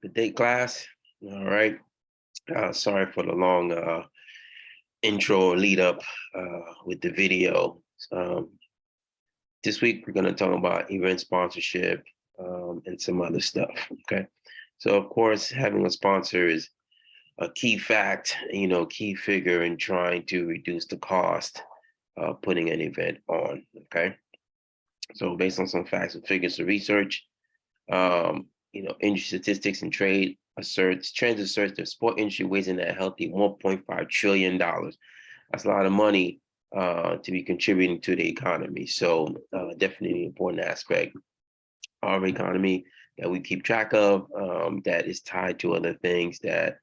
Good day, class. All right. Sorry for the long intro lead up with the video. Um, this week, we're going to talk about event sponsorship and some other stuff. Okay. So, of course, having a sponsor is a key fact, key figure in trying to reduce the cost of putting an event on. Okay. So, based on some facts and figures of research, industry statistics and trends assert the sport industry weighs in at a healthy $1.5 trillion. That's a lot of money to be contributing to the economy. So definitely an important aspect of our economy that we keep track of, that is tied to other things that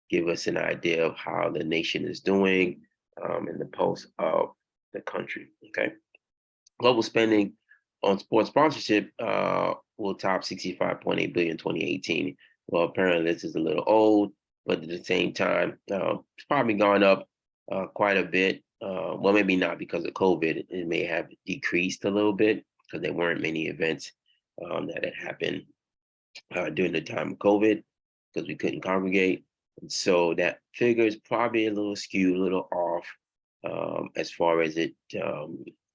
give us an idea of how the nation is doing in the pulse of the country. Okay. Global spending on sports sponsorship will top 65.8 billion in 2018. Well, apparently this is a little old, but at the same time, it's probably gone up quite a bit. Well, maybe not because of COVID. It may have decreased a little bit because there weren't many events that had happened during the time of COVID because we couldn't congregate. And so that figure is probably a little skewed, a little off as far as it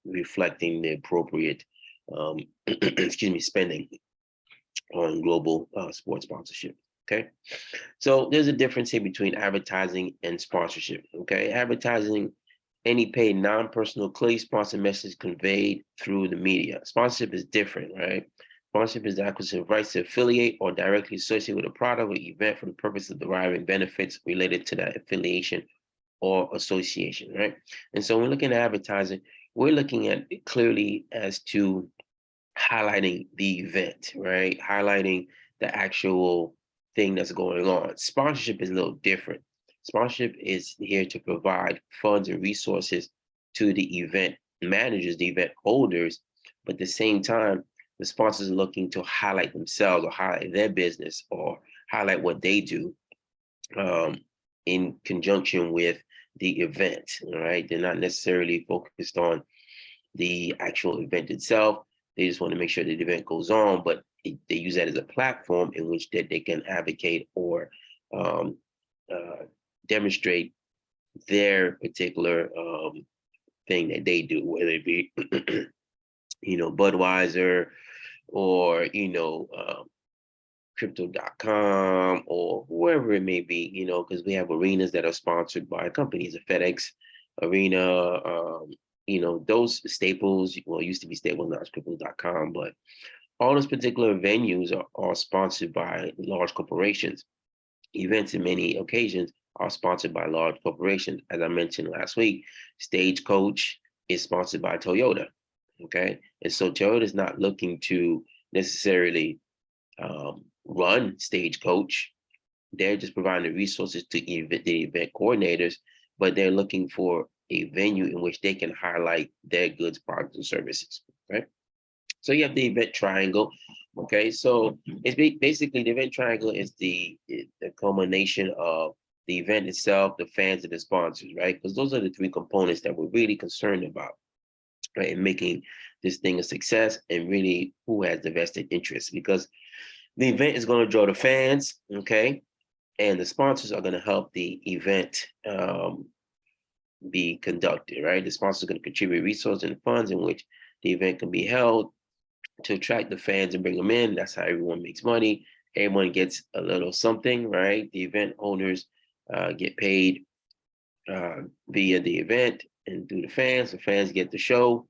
reflecting the appropriate spending on global sports sponsorship. Okay, so there's a difference here between advertising and sponsorship. Okay, advertising, any paid non-personal, clearly sponsored message conveyed through the media. Sponsorship is different, right? Sponsorship is the acquisition of rights to affiliate or directly associate with a product or event for the purpose of deriving benefits related to that affiliation or association, right? And so when we're looking at advertising, we're looking at it clearly as to highlighting the event, right? Highlighting the actual thing that's going on. Sponsorship is a little different. Sponsorship is here to provide funds and resources to the event managers, the event holders, but at the same time, the sponsors are looking to highlight themselves or highlight their business or highlight what they do in conjunction with the event, all right? They're not necessarily focused on the actual event itself. They just want to make sure that the event goes on, but they use that as a platform in which that they can advocate or demonstrate their particular thing that they do, whether it be, Budweiser or, crypto.com or whoever it may be, because we have arenas that are sponsored by companies, a FedEx arena, those staples, well, it used to be staples, now it's crypto.com, but all those particular venues are sponsored by large corporations. Events in many occasions are sponsored by large corporations. As I mentioned last week, Stagecoach is sponsored by Toyota. Okay. And so Toyota is not looking to necessarily run Stagecoach. They're just providing the resources to the event coordinators, but they're looking for a venue in which they can highlight their goods, products, and services. Right. So you have the event triangle. Okay, so it's basically the event triangle is the culmination of the event itself, the fans, and the sponsors, right? Because those are the three components that we're really concerned about, right, in making this thing a success and really who has the vested interest. Because the event is going to draw the fans, okay, and the sponsors are going to help the event be conducted, right? The sponsors are going to contribute resources and funds in which the event can be held to attract the fans and bring them in. That's how everyone makes money. Everyone gets a little something, right? The event owners get paid via the event and through the fans. The fans get the show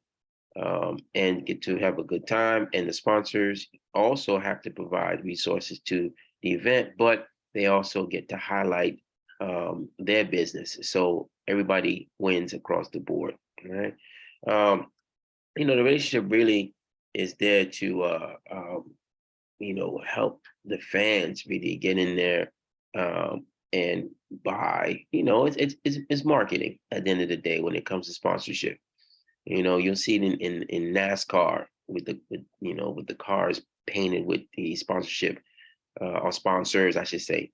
and get to have a good time. And the sponsors also have to provide resources to the event, but they also get to highlight their business. So everybody wins across the board, right? The relationship really is there to help the fans really get in there and buy. It's marketing at the end of the day when it comes to sponsorship. You'll see it in NASCAR with the cars painted with the sponsorship or sponsors, I should say,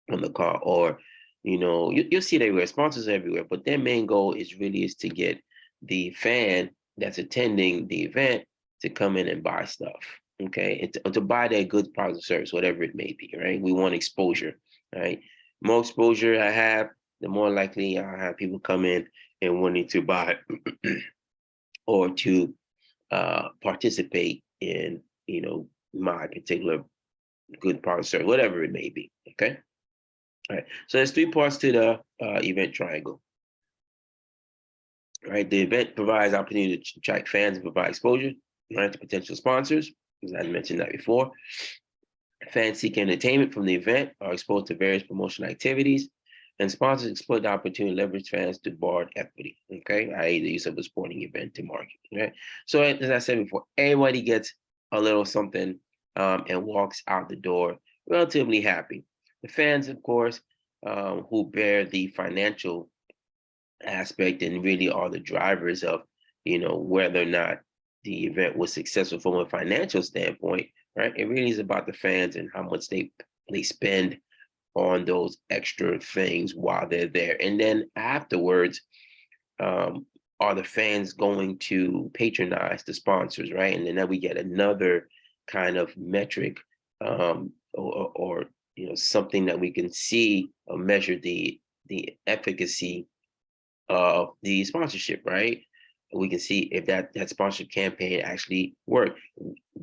on the car. Or you'll see it everywhere. Sponsors everywhere, but their main goal is to get the fan that's attending the event to come in and buy stuff, okay, and to buy their goods, product, or service, whatever it may be, right? We want exposure, right? More exposure I have, the more likely I'll have people come in and wanting to buy or to participate in, my particular good product, service, whatever it may be, okay? All right, so there's three parts to the event triangle. Right, the event provides opportunity to attract fans and provide exposure, right, to potential sponsors. As I mentioned that before, fans seek entertainment from the event are exposed to various promotional activities, and sponsors exploit the opportunity to leverage fans to board equity. Okay, i.e., the use of a sporting event to market. Right. So as I said before, everybody gets a little something and walks out the door relatively happy. The fans, of course, who bear the financial aspect and really are the drivers of whether or not the event was successful from a financial standpoint, right? It really is about the fans and how much they spend on those extra things while they're there, and then afterwards, are the fans going to patronize the sponsors, right? And then we get another kind of metric, or something that we can see or measure the efficacy of the sponsorship, right? We can see if that sponsorship campaign actually worked.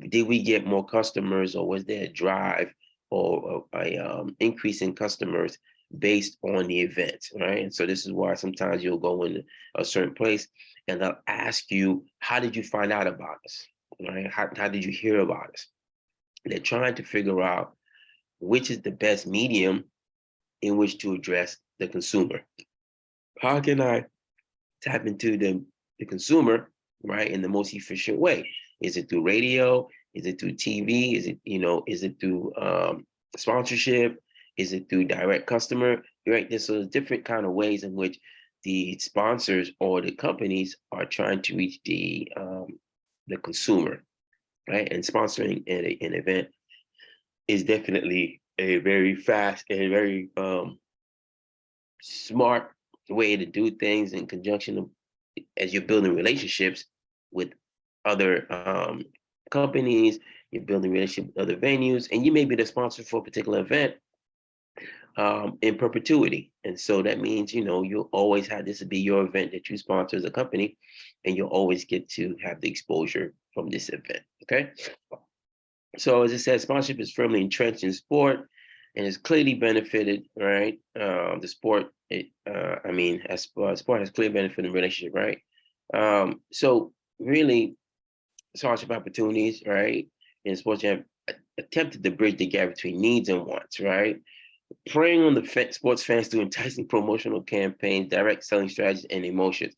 Did we get more customers, or was there a drive or a increase in customers based on the event, right? And so this is why sometimes you'll go in a certain place and they'll ask you, how did you find out about us, right? How did you hear about us? They're trying to figure out which is the best medium in which to address the consumer. How can I tap into the consumer, right, in the most efficient way? Is it through radio? Is it through TV? Is it through sponsorship? Is it through direct customer? Right. There's different kind of ways in which the sponsors or the companies are trying to reach the consumer, right? And sponsoring an event is definitely a very fast and very smart way to do things in conjunction of, as you're building relationships with other companies, you're building relationship with other venues, and you may be the sponsor for a particular event in perpetuity. And so that means, you'll always have this to be your event that you sponsor as a company, and you'll always get to have the exposure from this event. Okay. So as I said, sponsorship is firmly entrenched in sport and is clearly benefited, right? The sport, sport has clearly benefited the relationship, right? So really, sponsorship opportunities, right? In sports, you have attempted to bridge the gap between needs and wants, right? Preying on the sports fans through enticing promotional campaigns, direct selling strategies, and emotions.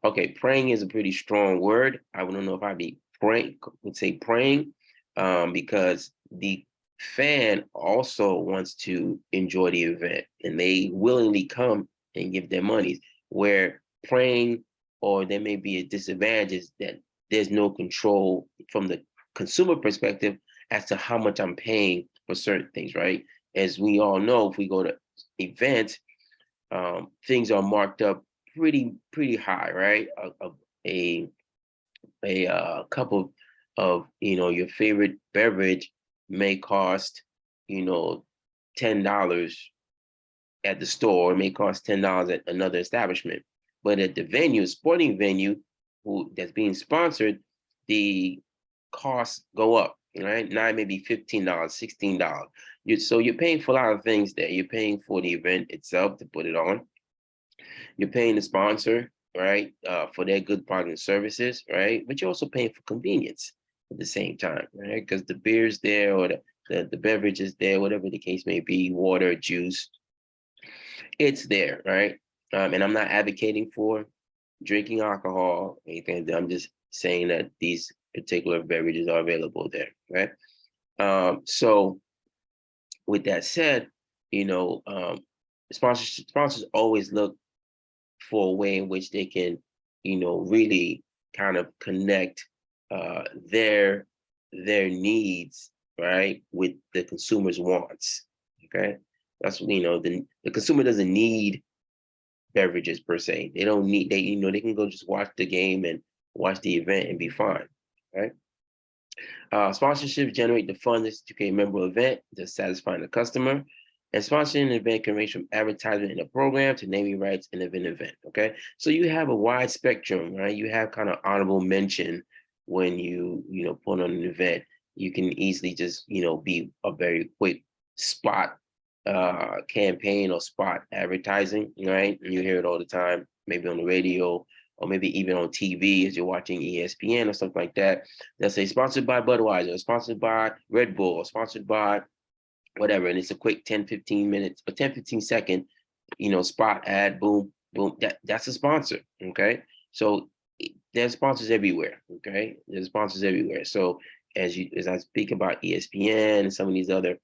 Okay, preying is a pretty strong word. I don't know if I'd be would say preying, because the fan also wants to enjoy the event and they willingly come and give their monies. Where preying, or there may be a disadvantage, is that there's no control from the consumer perspective as to how much I'm paying for certain things, right? As we all know, if we go to events, things are marked up pretty high, right? A cup of your favorite beverage may cost $10 at the store. It may cost $10 at another establishment, but at the venue, sporting venue, that's being sponsored, the costs go up. Right now, it may be $15, $16. So you're paying for a lot of things there. You're paying for the event itself to put it on. You're paying the sponsor, right, for their good product and services, right? But you're also paying for convenience at the same time, right? Because the beer's there, or the beverage is there, whatever the case may be, water, juice, it's there, right? And I'm not advocating for drinking alcohol, anything. I'm just saying that these particular beverages are available there, right? So with that said, sponsors always look for a way in which they can, really kind of connect their needs, right, with the consumer's wants. Okay, that's the consumer doesn't need beverages per se. They don't need they can go just watch the game and watch the event and be fine, right? Sponsorships generate the funds to create a memorable event to satisfy the customer. And sponsoring an event can range from advertisement in a program to naming rights in an event. Okay, so you have a wide spectrum, right? You have kind of honorable mention when you put on an event. You can easily just be a very quick spot campaign or spot advertising, right? And you hear it all the time, maybe on the radio or maybe even on TV as you're watching ESPN or something like that. They'll say sponsored by Budweiser, sponsored by Red Bull, or sponsored by whatever. And it's a quick 10, 15 minutes, or 10, 15 second, spot ad, boom, boom. That's a sponsor. Okay. So there's sponsors everywhere. Okay. There's sponsors everywhere. So as I speak about ESPN and some of these other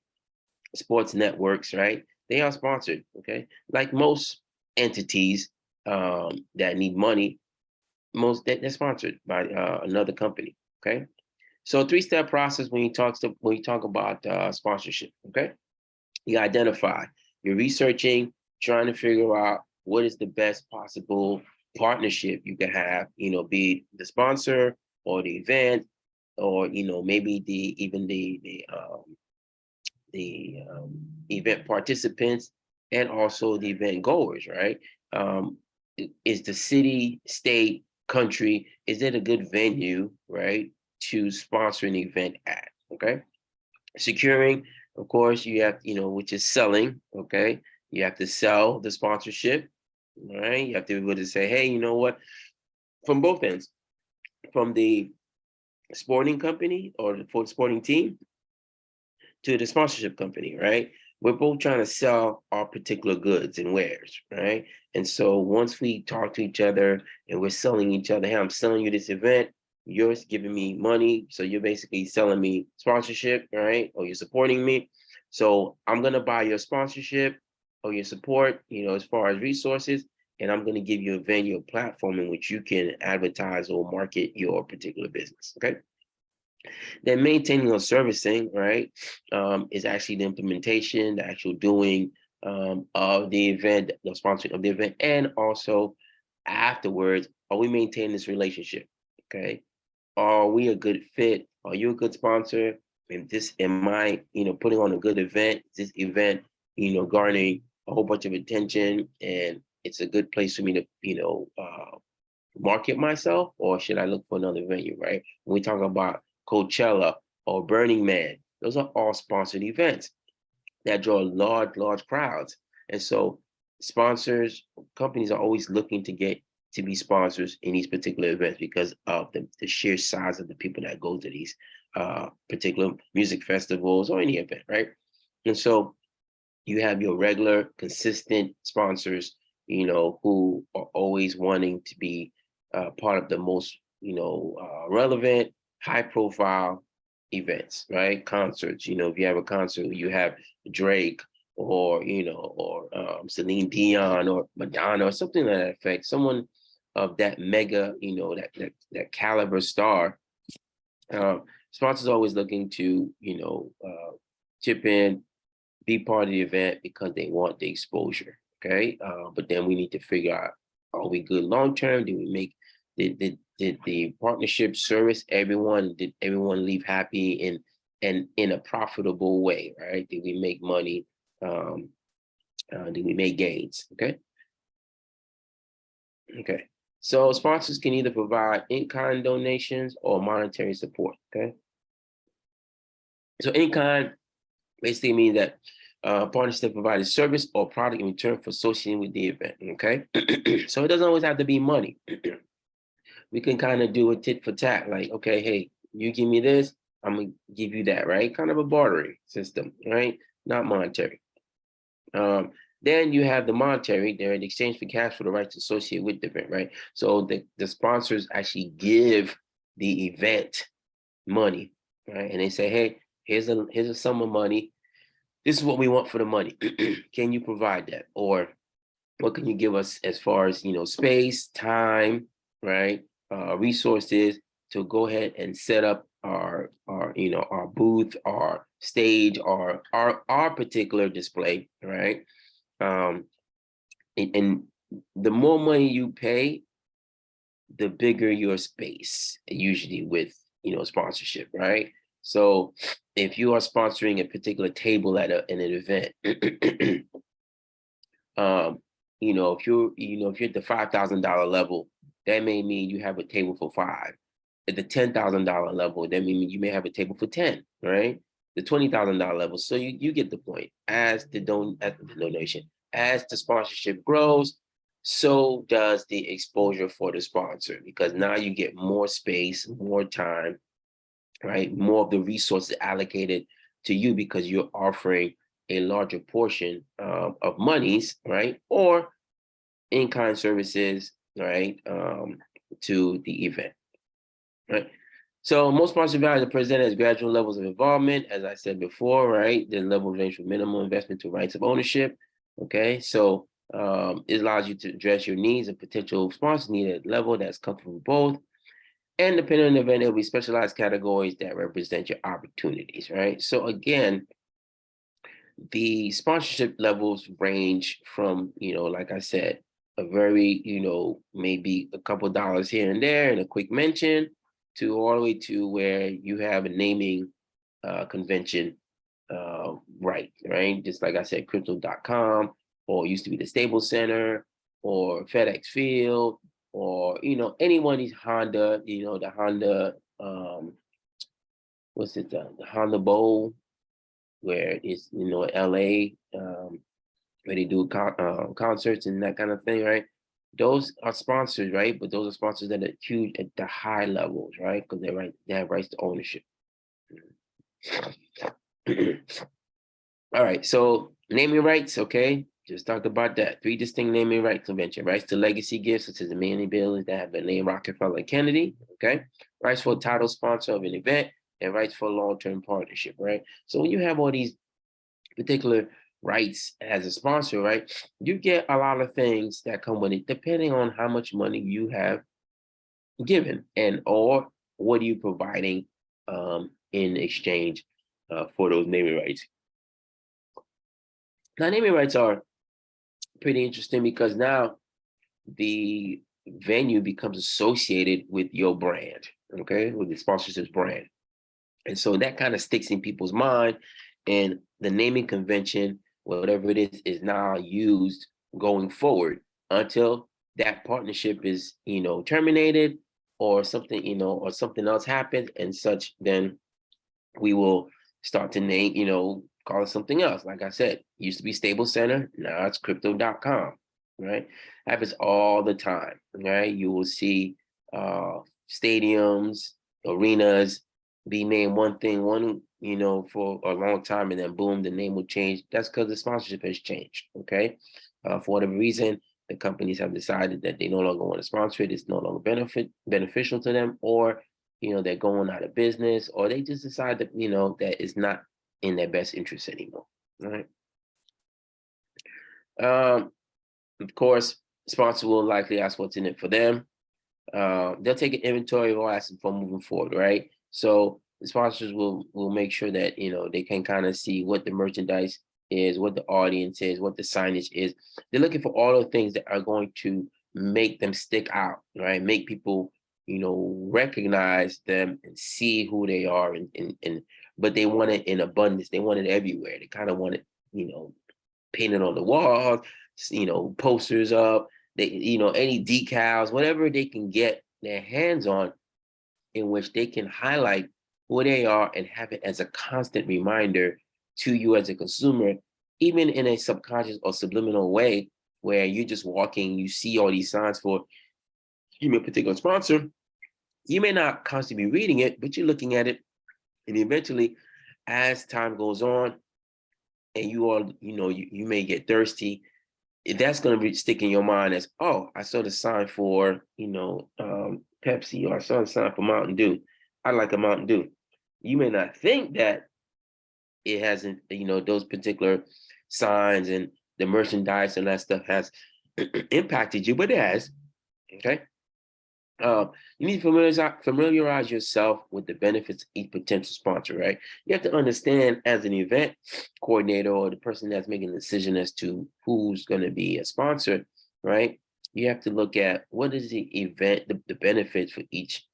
sports networks, right? They are sponsored. Okay. Like most entities that need money, they're sponsored by another company. Okay. So three-step process when you talk about sponsorship. Okay, you identify, you're researching, trying to figure out what is the best possible partnership you can have. Be it the sponsor or the event, or maybe the event participants and also the event goers. Right? Is the city, state, country, is it a good venue, right, to sponsor an event at? Okay. Securing, of course, you have, which is selling. Okay. You have to sell the sponsorship, right? You have to be able to say, hey, you know what? From both ends, from the sporting company or for the sporting team to the sponsorship company, right? We're both trying to sell our particular goods and wares, right? And so once we talk to each other and we're selling each other, hey, I'm selling you this event, you're giving me money. So you're basically selling me sponsorship, right? Or you're supporting me. So I'm going to buy your sponsorship or your support, as far as resources, and I'm going to give you a venue, a platform in which you can advertise or market your particular business, okay? Then maintaining or servicing, right, is actually the implementation, the actual doing of the event, the sponsoring of the event, and also afterwards, are we maintaining this relationship? Okay, are we a good fit? Are you a good sponsor? Am I, putting on a good event? This event, garnering a whole bunch of attention, and it's a good place for me to, market myself, or should I look for another venue, right? When we talk about Coachella or Burning Man, those are all sponsored events that draw large crowds. And so sponsors, companies are always looking to get to be sponsors in these particular events because of the sheer size of the people that go to these particular music festivals or any event, right? And so you have your regular, consistent sponsors, who are always wanting to be part of the most, relevant, high profile events, right? Concerts. If you have a concert, you have Drake or Celine Dion or Madonna or something to that effect. Someone of that mega, that caliber star. Sponsors always looking to chip in, be part of the event because they want the exposure. Okay, but then we need to figure out: are we good long term? Did we make did the partnership service everyone? Did everyone leave happy and in a profitable way? Right? Did we make money? Did we make gains? Okay. Okay. So sponsors can either provide in-kind donations or monetary support. Okay. So in-kind basically means that partners that provide a service or product in return for associating with the event. Okay. So it doesn't always have to be money. We can kind of do a tit for tat, like, okay, hey, you give me this, I'm gonna give you that, right? Kind of a bartering system, right? Not monetary. Then you have the monetary, they're in exchange for cash for the right to associate with the event, right? So the sponsors actually give the event money, right? And they say, hey, here's a sum of money. This is what we want for the money. Can you provide that? Or what can you give us as far as, space, time, right? Resources to go ahead and set up our booth, our stage, our particular display, right? And the more money you pay, the bigger your space, usually with sponsorship, right? So if you are sponsoring a particular table at an event, if you're at the $5,000 level, that may mean you have a table for 5. At the $10,000 level, that means you may have a table for 10, right? The $20,000 level. So you get the point. As the donation, as the sponsorship grows, so does the exposure for the sponsor, because now you get more space, more time, right? More of the resources allocated to you because you're offering a larger portion of monies, right? Or in-kind services, right? To the event, right? So most sponsored values are presented as gradual levels of involvement, as I said before, right? The level range from minimal investment to rights of ownership. Okay, so it allows you to address your needs and potential sponsors need at a level that's comfortable for both. And depending on the event, it'll be specialized categories that represent your opportunities, right? So again, the sponsorship levels range from, like I said, a very, maybe a couple dollars here and there and a quick mention, to all the way to where you have a naming convention right? Just like I said, crypto.com, or it used to be the Staples Center, or FedEx Field, or any one of these Honda, the Honda, what's it, the Honda Bowl, where it's LA, where they do concerts and that kind of thing, right? Those are sponsors, right? But those are sponsors that are huge at the high levels, right? Because they have rights to ownership. All right, so naming rights, okay? Just talked about that. 3 distinct naming rights convention. Rights to legacy gifts, such as the many buildings that have been named Rockefeller and Kennedy, okay? Rights for a title sponsor of an event, and rights for a long-term partnership, right? So when you have all these particular rights as a sponsor, right, you get a lot of things that come with it, depending on how much money you have given, and or what are you providing in exchange for those naming rights. Now, naming rights are pretty interesting because now the venue becomes associated with your brand, okay, with the sponsorship's brand. And so that kind of sticks in people's mind. And the naming convention, whatever it is now used going forward until that partnership is, terminated, or something, or something else happens and such. Then we will start to name, call it something else. Like I said, used to be Staples Center, now it's crypto.com, right? Happens all the time, right? You will see stadiums, arenas be named one thing, for a long time, and then boom, the name will change. That's because the sponsorship has changed, okay? For whatever reason, the companies have decided that they no longer want to sponsor it. It's no longer beneficial to them, or they're going out of business, or they just decide that, that it's not in their best interest anymore, right? Of course, sponsor will likely ask what's in it for them. They'll take an inventory of all assets before moving forward, right? So the sponsors will make sure that, they can kind of see what the merchandise is, what the audience is, what the signage is. They're looking for all the things that are going to make them stick out, right? Make people, recognize them and see who they are, and but they want it in abundance. They want it everywhere. They kind of want it, painted on the walls, posters up, they, any decals, whatever they can get their hands on, in which they can highlight who they are and have it as a constant reminder to you as a consumer, even in a subconscious or subliminal way, where you're just walking, you see all these signs for a particular sponsor. You may not constantly be reading it, but you're looking at it, and eventually, as time goes on, and you all, you may get thirsty, that's going to be stick in your mind as, oh, I saw the sign for, Pepsi, or I saw the sign for Mountain Dew. I like a Mountain Dew. You may not think that it hasn't, those particular signs and the merchandise and that stuff has impacted you, but it has. Okay. You need to familiarize yourself with the benefits of each potential sponsor, right? You have to understand, as an event coordinator or the person that's making a decision as to who's going to be a sponsor, right? You have to look at what is the event, the benefits for each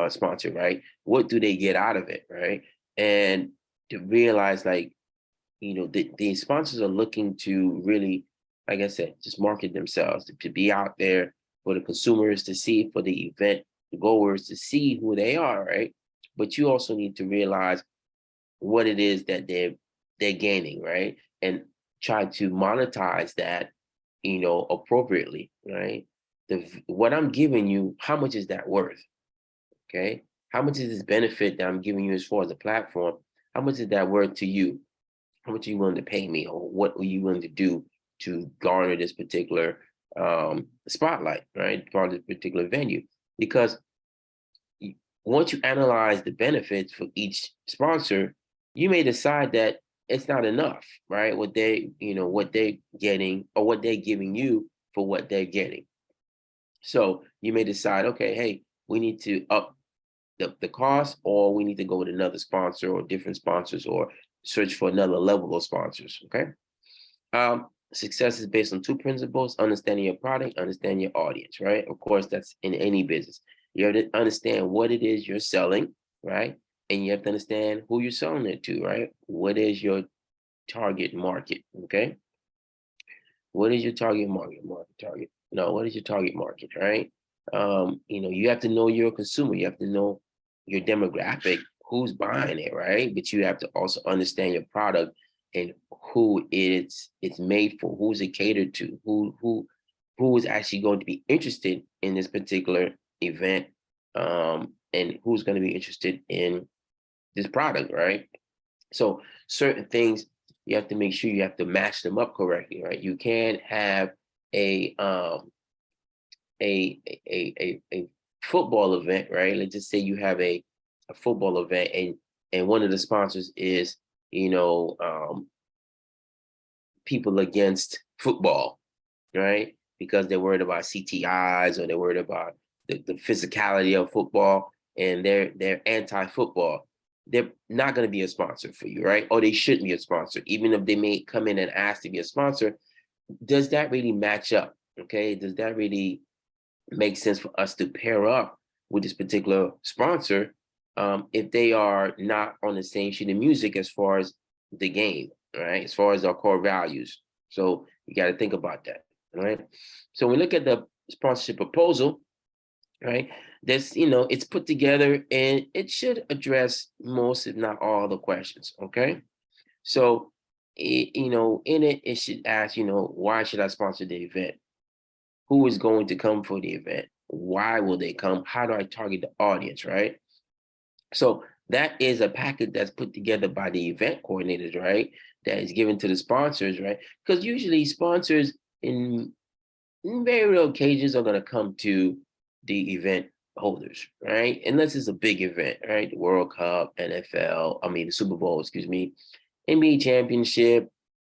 sponsor, right? What do they get out of it, right? And to realize, like, the sponsors are looking to really, like I said, just market themselves, to be out there for the consumers to see, for the event goers to see who they are, right? But you also need to realize what it is that they're gaining, right? And try to monetize that, appropriately, right? What I'm giving you, how much is that worth? Okay. How much is this benefit that I'm giving you as far as a platform? How much is that worth to you? How much are you willing to pay me, or what are you willing to do to garner this particular spotlight, right? For this particular venue? Because once you analyze the benefits for each sponsor, you may decide that it's not enough, right? What they're getting, or what they're giving you for what they're getting. So you may decide, okay, hey, we need to up the cost, or we need to go with another sponsor, or different sponsors, or search for another level of sponsors. Okay. Success is based on two principles: understanding your product, understanding your audience, right? Of course, that's in any business. You have to understand what it is you're selling, right? And you have to understand who you're selling it to, right? What is your target market? Okay. What is your target market? No, what is your target market, right? You have to know your consumer. You have to know your demographic, who's buying it, right? But you have to also understand your product and who it's made for, who's it catered to, who is actually going to be interested in this particular event, and who's going to be interested in this product, right? So certain things you have to make sure you have to match them up correctly, right? You can't have a a football event, right? Let's just say you have a football event, and one of the sponsors is, people against football, right? Because they're worried about CTIs, or they're worried about the physicality of football, and they're anti-football. They're not going to be a sponsor for you, right? Or they shouldn't be a sponsor, even if they may come in and ask to be a sponsor. Does that really match up? Okay, does that really make sense for us to pair up with this particular sponsor, if they are not on the same sheet of music as far as the game, right? As far as our core values. So you got to think about that, right? So when we look at the sponsorship proposal, right, it's put together, and it should address most, if not all, the questions. Okay. So in it, it should ask, why should I sponsor the event? Who is going to come for the event? Why will they come? How do I target the audience, right? So that is a package that's put together by the event coordinators, right? That is given to the sponsors, right? Because usually sponsors in very real occasions are going to come to the event holders, right? Unless it's a big event, right? The World Cup, the Super Bowl, excuse me, NBA championship,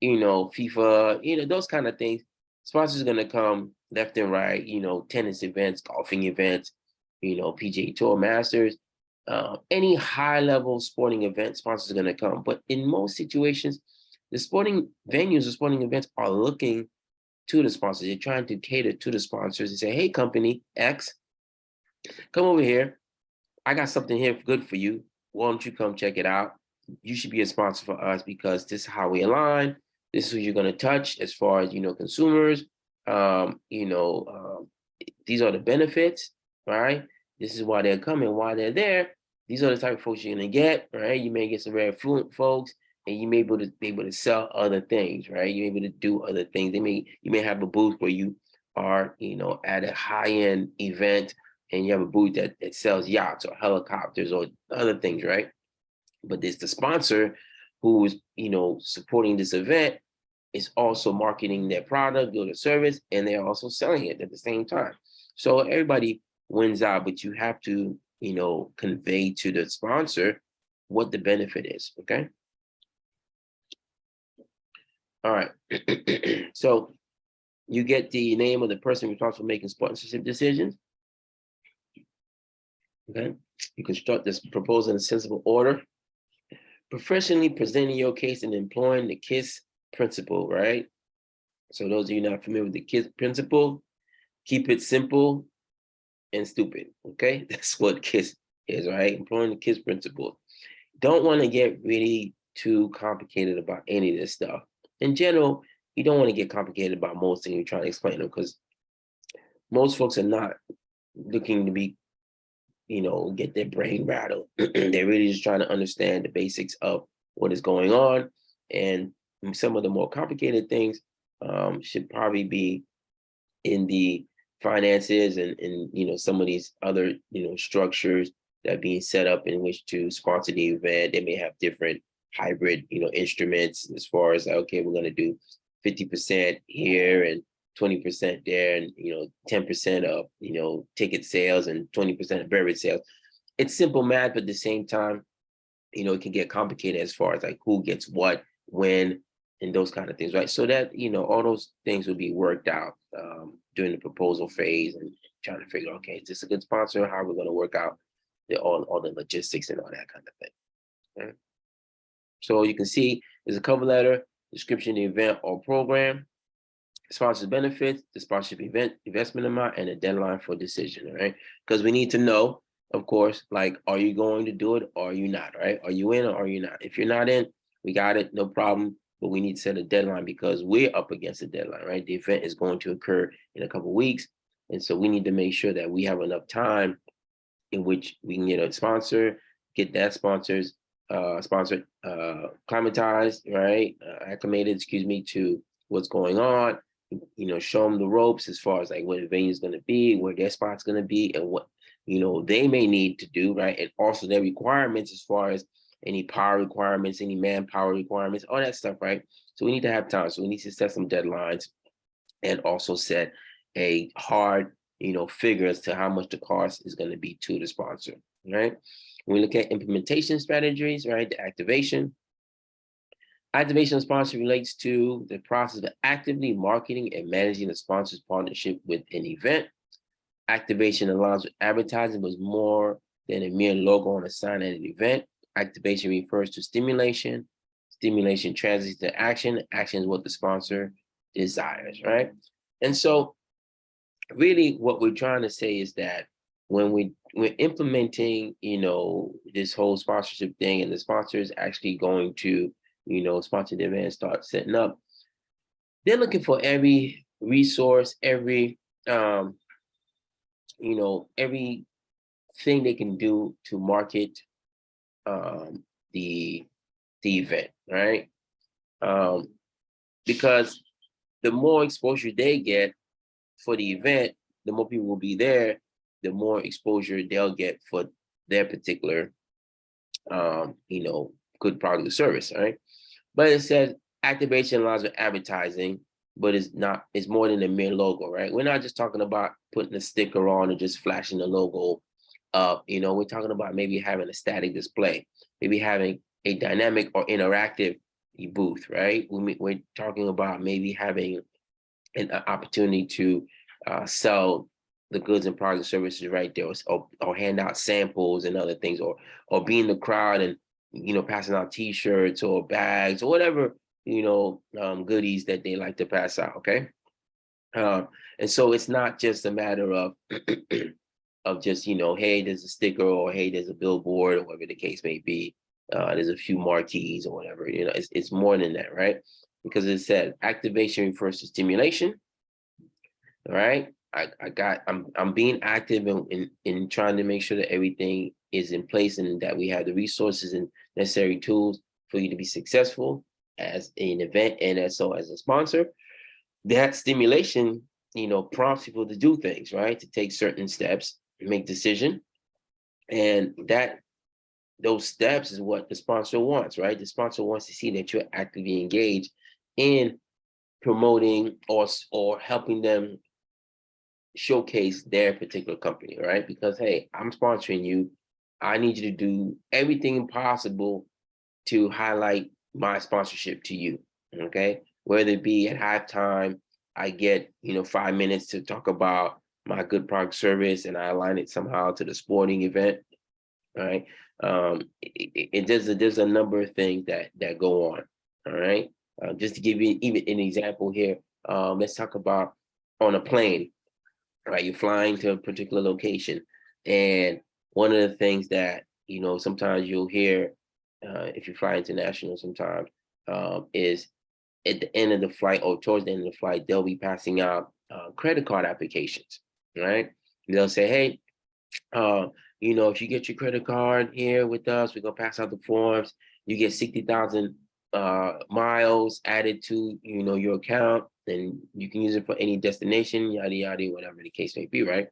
FIFA, those kind of things. Sponsors are going to come left and right, tennis events, golfing events, PGA Tour Masters, any high level sporting event, sponsors are going to come. But in most situations, the sporting venues, the sporting events are looking to the sponsors. They're trying to cater to the sponsors and say, hey, company X, come over here. I got something here good for you. Why don't you come check it out? You should be a sponsor for us, because this is how we align. This is who you're going to touch as far as, consumers. These are the benefits, right? This is why they're coming, why they're there. These are the type of folks you're going to get, right? You may get some very affluent folks, and you may be able to sell other things, right? You're able to do other things. You may have a booth where you are, at a high-end event, and you have a booth that sells yachts or helicopters or other things, right? But it's the sponsor who is, supporting this event, is also marketing their product or their service, and they're also selling it at the same time. So everybody wins out, but you have to, convey to the sponsor what the benefit is, okay? All right. So you get the name of the person responsible for making sponsorship decisions. Okay. You construct this proposal in a sensible order. Professionally presenting your case and employing the KISS principle, right? So those of you not familiar with the KISS principle, keep it simple, and stupid. Okay, that's what KISS is, right? Employing the KISS principle. Don't want to get really too complicated about any of this stuff. In general, you don't want to get complicated about most things you're trying to explain them, because most folks are not looking to be, get their brain rattled. They're really just trying to understand the basics of what is going on. And some of the more complicated things should probably be in the finances and some of these other structures that are being set up in which to sponsor the event. They may have different hybrid instruments as far as, okay, we're going to do 50% here and 20% there, and 10% of ticket sales and 20% of beverage sales. It's simple math, but at the same time, it can get complicated as far as like who gets what, when, and those kind of things, right? So that all those things will be worked out during the proposal phase, and trying to figure, okay, is this a good sponsor? How are we going to work out all the logistics and all that kind of thing? Okay? So you can see there's a cover letter, description of the event or program, sponsor benefits, the sponsorship event, investment amount, and a deadline for decision, right? Because we need to know, of course, like, are you going to do it or are you not, right? Are you in or are you not? If you're not in, we got it, no problem, but we need to set a deadline because we're up against a deadline, right? The event is going to occur in a couple of weeks, and so we need to make sure that we have enough time in which we can get a sponsor, get that sponsor acclimatized, right? Acclimated, to what's going on, show them the ropes as far as like where the venue is going to be, where their spot's going to be, and what they may need to do, right? And also their requirements as far as any power requirements, any manpower requirements, all that stuff, right? So we need to have time. So we need to set some deadlines and also set a hard figure as to how much the cost is going to be to the sponsor, right? When we look at implementation strategies, right? The activation of sponsor relates to the process of actively marketing and managing the sponsor's partnership with an event. Activation aligns with advertising, but is more than a mere logo on a sign at an event. Activation refers to stimulation. Stimulation translates to action. Action is what the sponsor desires, right? And so really what we're trying to say is that when we're implementing, this whole sponsorship thing, and the sponsor is actually going to, sponsor the event, start setting up, they're looking for every resource, every, everything they can do to market the event, right? Because the more exposure they get for the event, the more people will be there, the more exposure they'll get for their particular, good product or service, right? But it says activation aligns with advertising, but it's more than a mere logo, right? We're not just talking about putting a sticker on and just flashing the logo up. We're talking about maybe having a static display, maybe having a dynamic or interactive booth, right? We're talking about maybe having an opportunity to sell the goods and products and services right there, or hand out samples and other things, or be in the crowd and passing out T-shirts or bags or whatever goodies that they like to pass out. Okay, and so it's not just a matter of of just hey, there's a sticker, or hey, there's a billboard, or whatever the case may be. There's a few marquees or whatever. It's more than that, right? Because it said activation refers to stimulation. All right. I'm being active in trying to make sure that everything is in place and that we have the resources and necessary tools for you to be successful as an event and as a sponsor. That stimulation, prompts people to do things, right? To take certain steps, make decision. And those steps is what the sponsor wants, right? The sponsor wants to see that you're actively engaged in promoting or helping them showcase their particular company, right? Because hey, I'm sponsoring you. I need you to do everything possible to highlight my sponsorship to you. Okay. Whether it be at halftime, I get 5 minutes to talk about my good product service and I align it somehow to the sporting event. All right. There's a number of things that go on. All right. Just to give you even an example here, let's talk about on a plane. right? You're flying to a particular location, and one of the things that sometimes you'll hear if you fly international, sometimes is at the end of the flight or towards the end of the flight, they'll be passing out credit card applications, right? They'll say, hey, uh, if you get your credit card here with us, we're gonna pass out the forms. You get 60,000 miles added to your account, and you can use it for any destination, yada yada, whatever the case may be, right?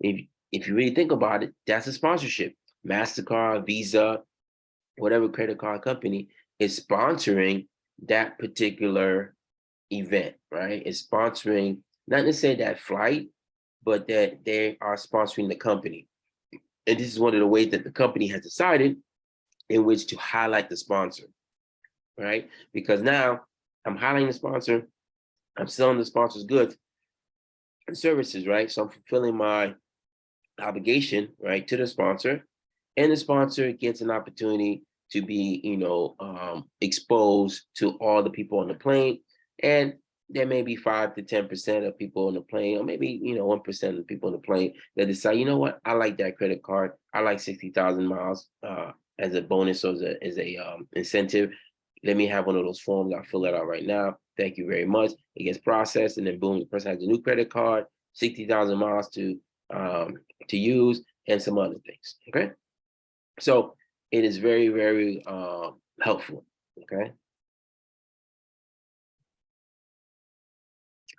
If if you really think about it, that's a sponsorship. Mastercard, Visa, whatever credit card company is sponsoring that particular event, right? Is sponsoring not necessarily that flight, but that they are sponsoring the company. And this is one of the ways that the company has decided in which to highlight the sponsor, right? Because now I'm highlighting the sponsor, I'm selling the sponsor's goods and services, right? So I'm fulfilling my obligation, right, to the sponsor, and the sponsor gets an opportunity to be, exposed to all the people on the plane, and there may be 5 to 10% of people on the plane, or maybe 1% of the people on the plane that decide, you know what, I like that credit card, I like 60,000 miles as a bonus or as a incentive. Let me have one of those forms. I'll fill that out right now. Thank you very much. It gets processed, and then boom, the person has a new credit card, 60,000 miles to use, and some other things. Okay, so it is very, very helpful. Okay,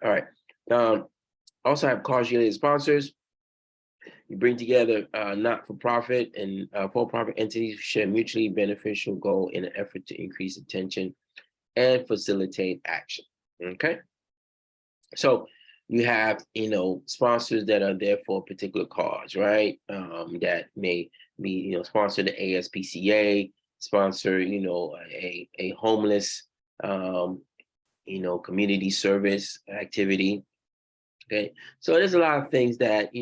all right. Also have cause-related sponsors. You bring together not-for-profit and for-profit entities who share mutually beneficial goal in an effort to increase attention and facilitate action. Okay, so you have sponsors that are there for a particular cause, right? That may be sponsor the ASPCA, sponsor a homeless community service activity. Okay, so there's a lot of things that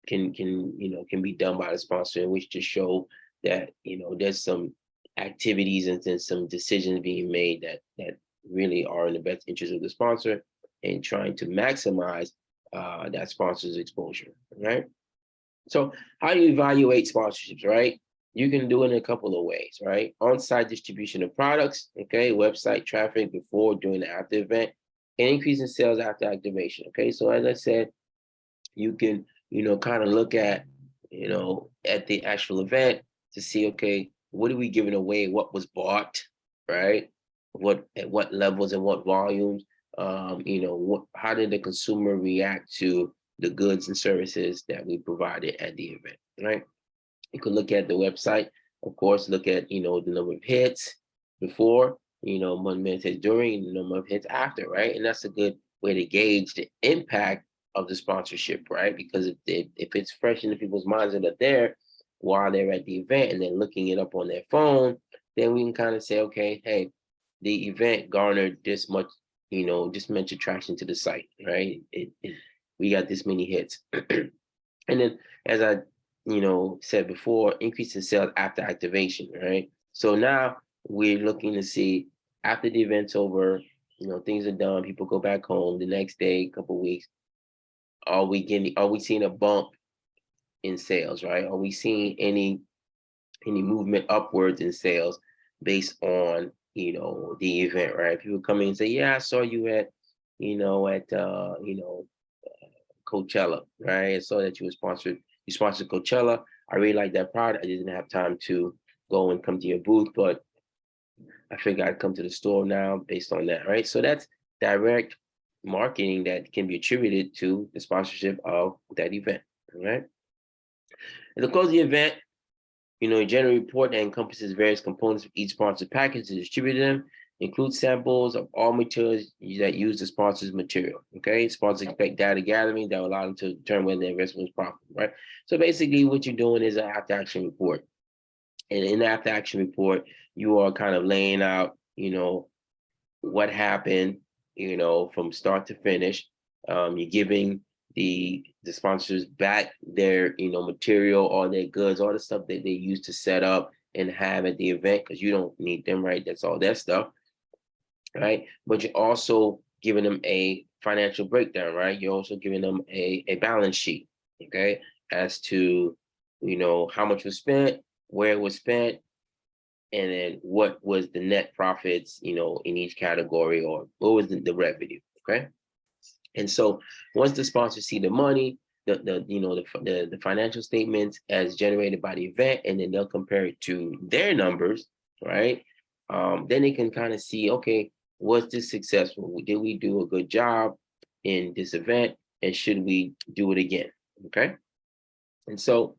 can be done by the sponsor, in which to show that there's some activities and then some decisions being made that really are in the best interest of the sponsor, and trying to maximize that sponsor's exposure, right? So how do you evaluate sponsorships, right? You can do it in a couple of ways, right? On-site distribution of products, okay, website traffic before, during, and after event, and increase in sales after activation. Okay, so as I said, you can kind of look at the actual event to see, okay, what are we giving away, what was bought, right? What at what levels and what volumes, how did the consumer react to the goods and services that we provided at the event, right? You could look at the website, of course, look at the number of hits before, one minute hits during, and the number of hits after, right? And that's a good way to gauge the impact of the sponsorship, right? Because if it's fresh in the people's minds that are there while they're at the event and they're looking it up on their phone, then we can kind of say, okay, hey, the event garnered this much, this much attraction to the site, right? We got this many hits. And then, as I said before, increase in sales after activation, right? So now we're looking to see, after the event's over, things are done, people go back home the next day, couple weeks. Are we seeing a bump in sales, right? Are we seeing any movement upwards in sales based on the event, right? People come in and say, yeah, I saw you at Coachella, right? I saw that you sponsored Coachella. I really like that product. I didn't have time to go and come to your booth, but I figured I'd come to the store now based on that, right? So that's direct marketing that can be attributed to the sponsorship of that event, right? At the close of the event, a general report that encompasses various components of each sponsored package to distribute them, includes samples of all materials that use the sponsor's material. Okay, sponsors expect data gathering that will allow them to determine whether their investment was profitable, right? So basically, what you're doing is an after action report. And in the after action report, you are kind of laying out, what happened, from start to finish. You're giving the sponsors back their, material, all their goods, all the stuff that they used to set up and have at the event, because you don't need them, right? That's all their stuff, right? But you're also giving them a financial breakdown, right? You're also giving them a balance sheet, okay, as to, how much was spent, where it was spent, and then what was the net profits, in each category, or what was the revenue, okay? And so once the sponsors see the money, the financial statements as generated by the event, and then they'll compare it to their numbers, right? Then they can kind of see, okay, was this successful? Did we do a good job in this event? And should we do it again? Okay. And so,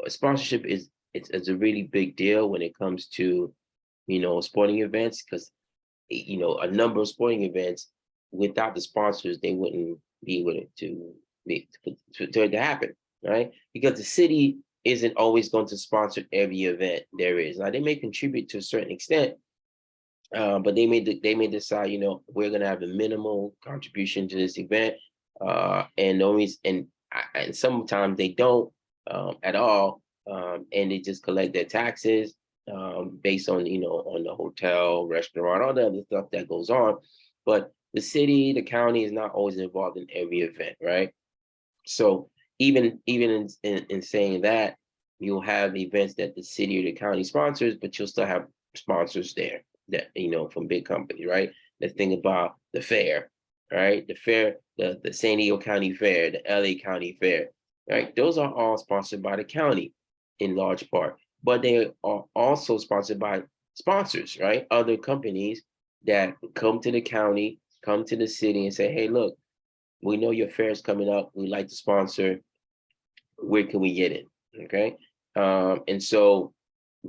sponsorship it's a really big deal when it comes to, sporting events, because, a number of sporting events, without the sponsors, they wouldn't be able to happen, right? Because the city isn't always going to sponsor every event there is. Now, they may contribute to a certain extent, but they may decide, we're going to have a minimal contribution to this event, and always and sometimes they don't, at all, and they just collect their taxes, based on, on the hotel, restaurant, all the other stuff that goes on. But the city, the county is not always involved in every event, right? So even in saying that, you'll have events that the city or the county sponsors, but you'll still have sponsors there that, from big companies, right? Let's think about the fair, right? The fair, the San Diego County Fair, the LA County Fair, right? Those are all sponsored by the county in large part, but they are also sponsored by sponsors, right? Other companies that come to the county, come to the city and say, hey, look, we know your fair is coming up. We'd like to sponsor. Where can we get it? Okay. And so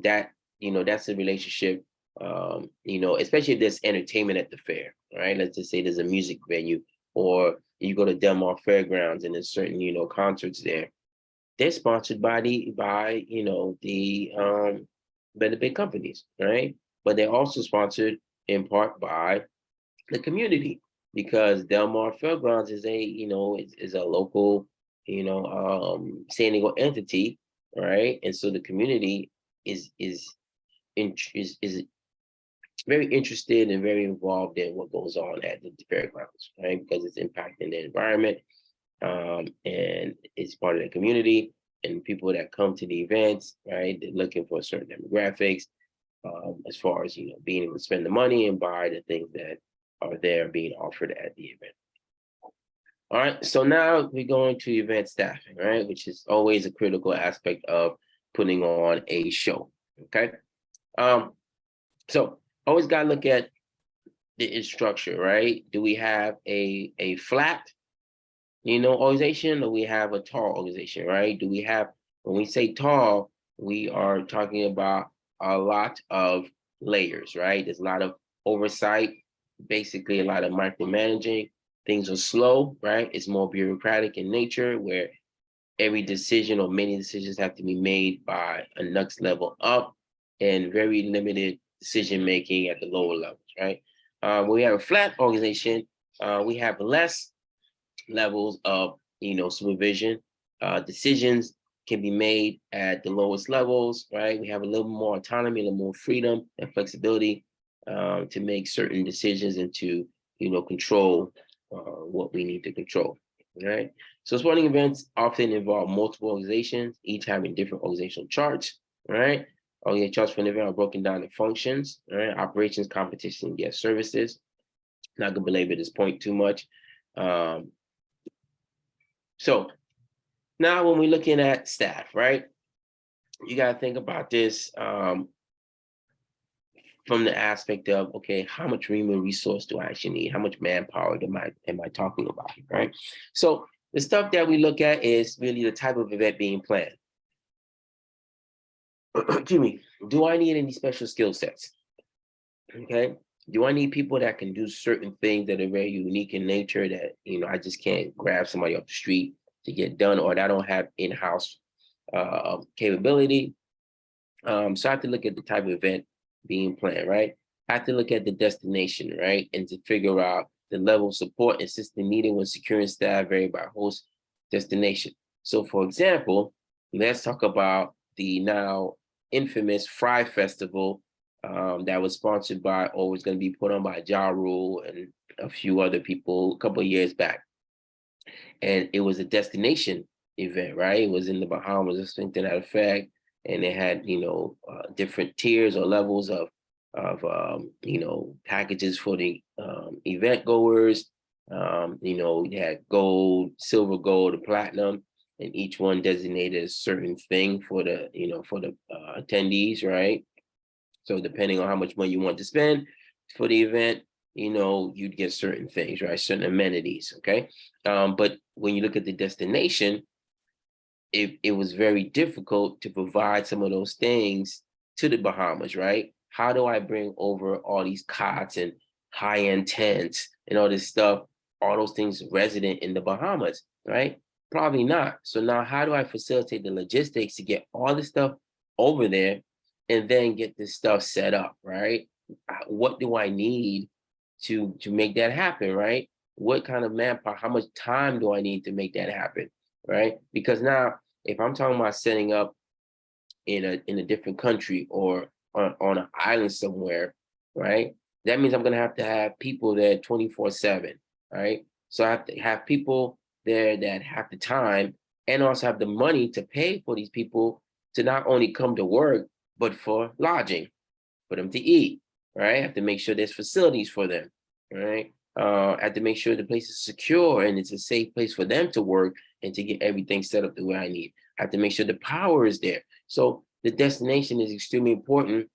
that, that's a relationship, especially if there's entertainment at the fair, right? Let's just say there's a music venue, or you go to Del Mar Fairgrounds and there's certain, concerts there. They're sponsored by by the big companies, right? But they're also sponsored in part by the community, because Del Mar Fairgrounds is a local, San Diego entity, right? And so the community is very interested and very involved in what goes on at the fairgrounds, right? Because it's impacting the environment, and it's part of the community, and people that come to the events, right? They're looking for certain demographics, as far as, being able to spend the money and buy the things that are there being offered at the event. All right, so now we're going to event staffing, right? Which is always a critical aspect of putting on a show, okay? So always got to look at the structure, right? Do we have a flat, organization, or we have a tall organization, right? Do we have, when we say tall, we are talking about a lot of layers, right? There's a lot of oversight, basically a lot of micromanaging. Things are slow, right? It's more bureaucratic in nature, where every decision or many decisions have to be made by a next level up, and very limited decision making at the lower levels, right? When we have a flat organization, we have less levels of, supervision. Decisions can be made at the lowest levels, right? We have a little more autonomy, a little more freedom and flexibility, to make certain decisions and to, control what we need to control, right? So sporting events often involve multiple organizations, each having different organizational charts, right? Organizational charts for an event are broken down into functions, right? Operations, competition, guest services. Not gonna belabor this point too much. So now when we're looking at staff, right? You got to think about this, from the aspect of, okay, how much human resource do I actually need? How much manpower am I talking about, right? So the stuff that we look at is really the type of event being planned. Excuse me. Do I need any special skill sets? Okay. Do I need people that can do certain things that are very unique in nature that, I just can't grab somebody off the street to get done, or that I don't have in-house capability? So I have to look at the type of event being planned, right? I have to look at the destination, right? And to figure out the level of support and system needed when securing staff vary by host destination. So for example, let's talk about the now infamous Fry Festival, that was sponsored by, or was going to be put on by Ja Rule and a few other people a couple of years back, and it was a destination event, right? It was in the Bahamas or something to that effect, and they had different tiers or levels of packages for the event goers. You had gold, silver, gold, and platinum, and each one designated a certain thing for the attendees, right? So depending on how much money you want to spend for the event, you'd get certain things, right? Certain amenities, okay? But when you look at the destination, it was very difficult to provide some of those things to the Bahamas, right? How do I bring over all these cots and high-end tents and all this stuff, all those things resident in the Bahamas, right? Probably not. So now how do I facilitate the logistics to get all this stuff over there and then get this stuff set up, right? What do I need to make that happen, right? What kind of manpower, how much time do I need to make that happen, right? Because now if I'm talking about setting up in a different country or on an island somewhere, right? That means I'm gonna have to have people there 24/7, right? So I have to have people there that have the time and also have the money to pay for these people to not only come to work, but for lodging, for them to eat, right? I have to make sure there's facilities for them, right? I have to make sure the place is secure and it's a safe place for them to work and to get everything set up the way I need. I have to make sure the power is there. So the destination is extremely important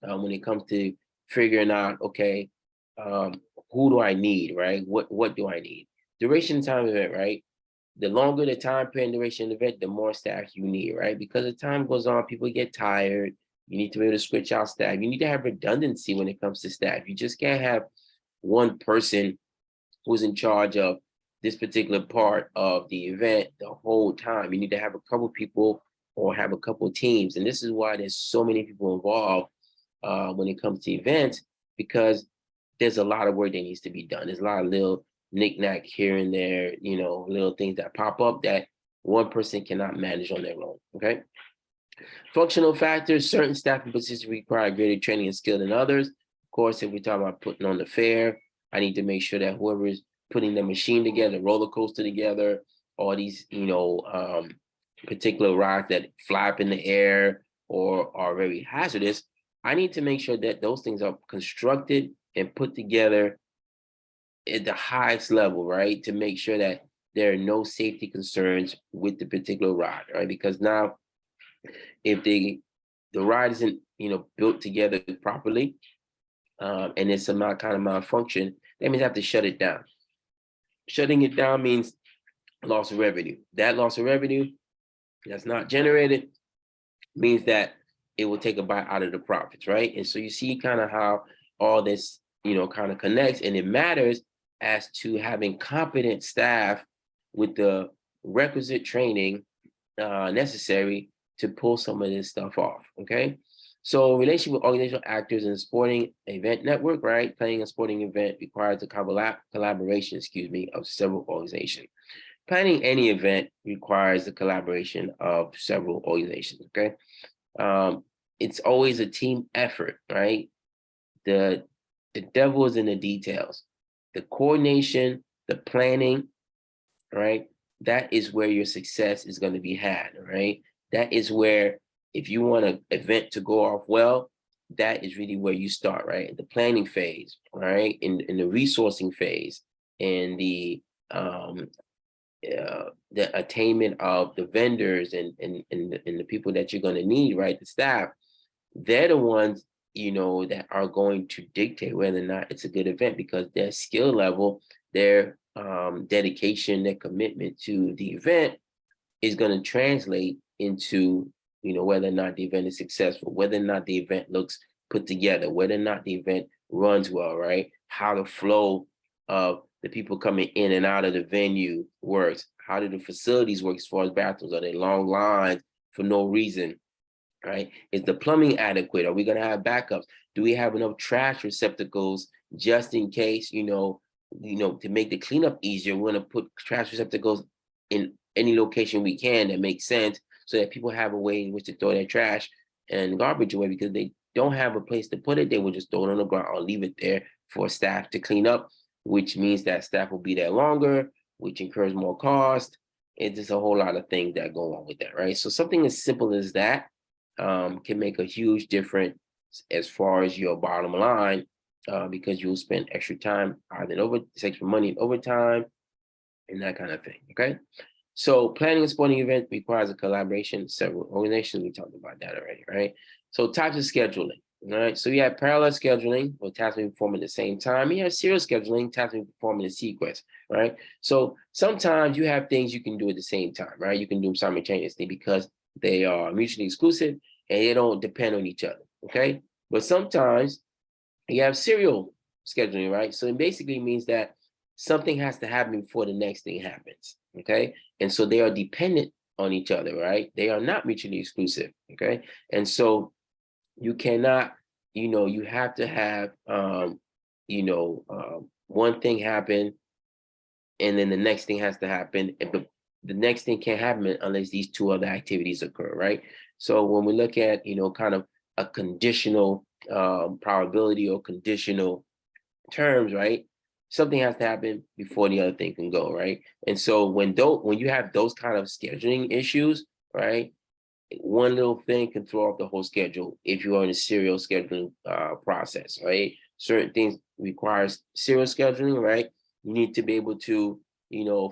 when it comes to figuring out, okay, who do I need, right? What do I need? Duration and time of event, right? The longer the time period duration of the event, the more staff you need, right? Because as time goes on, people get tired. You need to be able to switch out staff. You need to have redundancy when it comes to staff. You just can't have one person who's in charge of this particular part of the event the whole time. You need to have a couple people or have a couple teams. And this is why there's so many people involved when it comes to events, because there's a lot of work that needs to be done. There's a lot of little knick-knack here and there, little things that pop up that one person cannot manage on their own, okay? Functional factors, certain staffing positions require greater training and skill than others. Of course, if we talk about putting on the fair, I need to make sure that whoever is putting the machine together, roller coaster together, all these, particular rides that fly up in the air or are very hazardous, I need to make sure that those things are constructed and put together at the highest level, right? To make sure that there are no safety concerns with the particular ride, right? Because now if the ride isn't built together properly, and it's some kind of malfunction, that means I have to shut it down. Shutting it down means loss of revenue. That loss of revenue that's not generated means that it will take a bite out of the profits, right? And so you see kind of how all this kind of connects, and it matters as to having competent staff with the requisite training necessary to pull some of this stuff off, okay? So relationship with organizational actors in a sporting event network, right? Planning a sporting event requires a collaboration, of several organizations. Planning any event requires the collaboration of several organizations, okay? It's always a team effort, right? The devil is in the details. The coordination, the planning, right? That is where your success is going to be had, right? That is where, if you want an event to go off well, that is really where you start, right? The planning phase, right? In the resourcing phase, and the attainment of the vendors and the people that you're going to need, right? The staff, they're the ones that are going to dictate whether or not it's a good event, because their skill level, their dedication, their commitment to the event is going to translate into whether or not the event is successful, whether or not the event looks put together, whether or not the event runs well, right? How the flow of the people coming in and out of the venue works. How do the facilities work as far as bathrooms? Are they long lines for no reason? Right? Is the plumbing adequate? Are we going to have backups? Do we have enough trash receptacles just in case, to make the cleanup easier? We're going to put trash receptacles in any location we can that makes sense, so that people have a way in which to throw their trash and garbage away, because they don't have a place to put it. They will just throw it on the ground or leave it there for staff to clean up. which means that staff will be there longer, which incurs more cost. It's just a whole lot of things that go on with that, right? So something as simple as that can make a huge difference as far as your bottom line, because you'll spend extra time either extra money in overtime and that kind of thing. Okay. So planning a sporting event requires a collaboration of several organizations. We talked about that already, right? So types of scheduling. All right. So you have parallel scheduling, where tasks may be performed at the same time. You have serial scheduling, tasks may be performed in a sequence, right? So sometimes you have things you can do at the same time, right? You can do them simultaneously because they are mutually exclusive and they don't depend on each other. Okay. But sometimes you have serial scheduling, right? So it basically means that something has to happen before the next thing happens. Okay. And so they are dependent on each other, right? They are not mutually exclusive. Okay. And so you cannot, you have to have, one thing happen and then the next thing has to happen. But the next thing can't happen unless these two other activities occur, right? So when we look at, kind of a conditional probability or conditional terms, right? Something has to happen before the other thing can go, right? And so when you have those kind of scheduling issues, right? One little thing can throw off the whole schedule if you are in a serial scheduling process, right? Certain things requires serial scheduling, right? You need to be able to,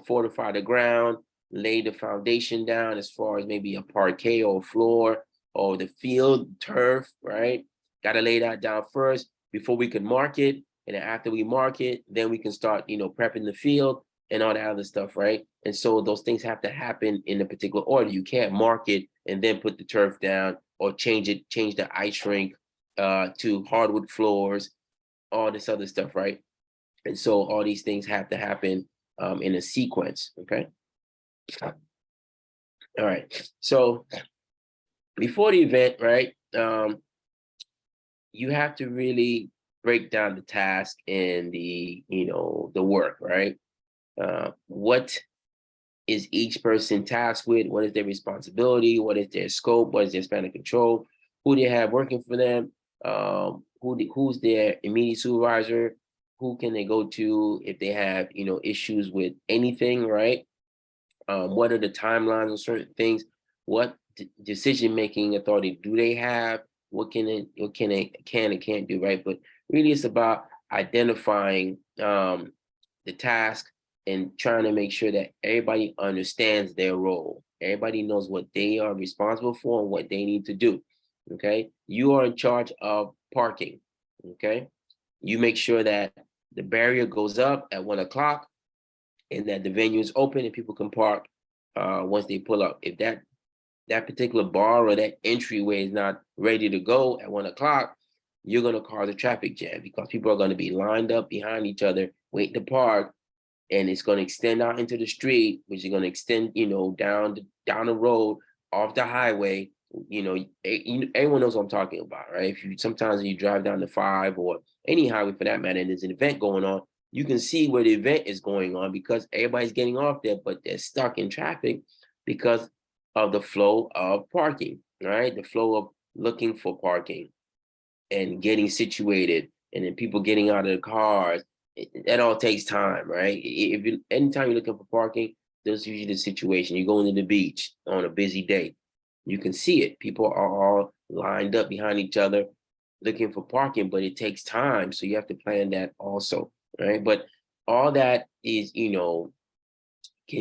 fortify the ground, lay the foundation down as far as maybe a parquet or floor or the field turf, right? Got to lay that down first before we can mark it. And then after we mark it, then we can start, prepping the field and all that other stuff, right? And so those things have to happen in a particular order. You can't mark it and then put the turf down or change the ice rink to hardwood floors, all this other stuff, right? And so all these things have to happen in a sequence, okay? All right, so before the event, right, you have to really break down the task and the work, right? What is each person tasked with? What is their responsibility? What is their scope? What is their span of control? Who they have working for them? Who's their immediate supervisor? Who can they go to if they have issues with anything, right? What are the timelines on certain things? What decision making authority do they have? What can and can't do, right? But really, it's about identifying the task and trying to make sure that everybody understands their role. Everybody knows what they are responsible for and what they need to do. Okay, you are in charge of parking. Okay, you make sure that the barrier goes up at 1 o'clock and that the venue is open and people can park once they pull up. If that particular bar or that entryway is not ready to go at 1 o'clock, you're going to cause a traffic jam because people are going to be lined up behind each other, waiting to park, and it's going to extend out into the street, which is going to extend, down the road off the highway. Everyone knows what I'm talking about, right? Sometimes you drive down the 5 or any highway for that matter, and there's an event going on, you can see where the event is going on because everybody's getting off there, but they're stuck in traffic because of the flow of parking, right? The flow of looking for parking and getting situated, and then people getting out of the cars. That all takes time, right? Anytime you're looking for parking, there's usually the situation. You're going to the beach on a busy day. You can see it. People are all lined up behind each other looking for parking, but it takes time. So you have to plan that also, right? But all that is, can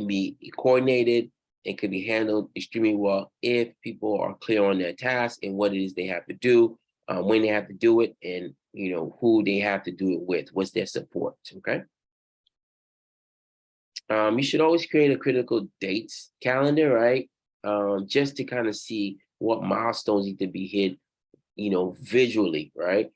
be coordinated and can be handled extremely well if people are clear on their task and what it is they have to do, when they have to do it, and who they have to do it with. What's their support? Okay. You should always create a critical dates calendar, right? Just to kind of see what milestones need to be hit, visually, right?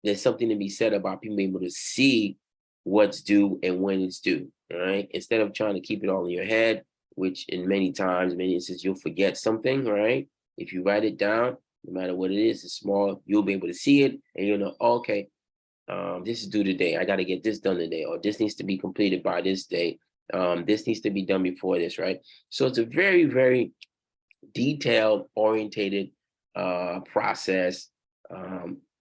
There's something to be said about people being able to see what's due and when it's due, right? Instead of trying to keep it all in your head, which in many instances, you'll forget something, right? If you write it down, no matter what it is, it's small, you'll be able to see it and you'll know, okay, this is due today. I got to get this done today, or this needs to be completed by this day. This needs to be done before this, right? So it's a very, very detailed orientated process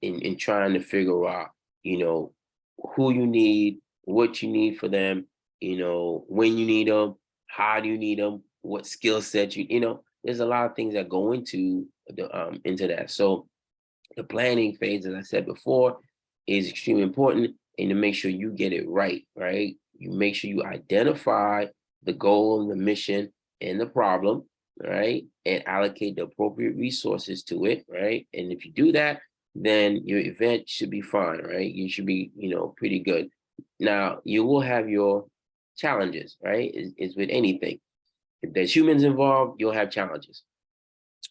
in trying to figure out, who you need, what you need for them, when you need them, how do you need them, what skill set there's a lot of things that go into that. So the planning phase, as I said before, is extremely important, and to make sure you get it right, right? You make sure you identify the goal and the mission and the problem, right? And allocate the appropriate resources to it, right? And if you do that, then your event should be fine, right? You should be, pretty good. Now, you will have your challenges, right? Is with anything. If there's humans involved, you'll have challenges.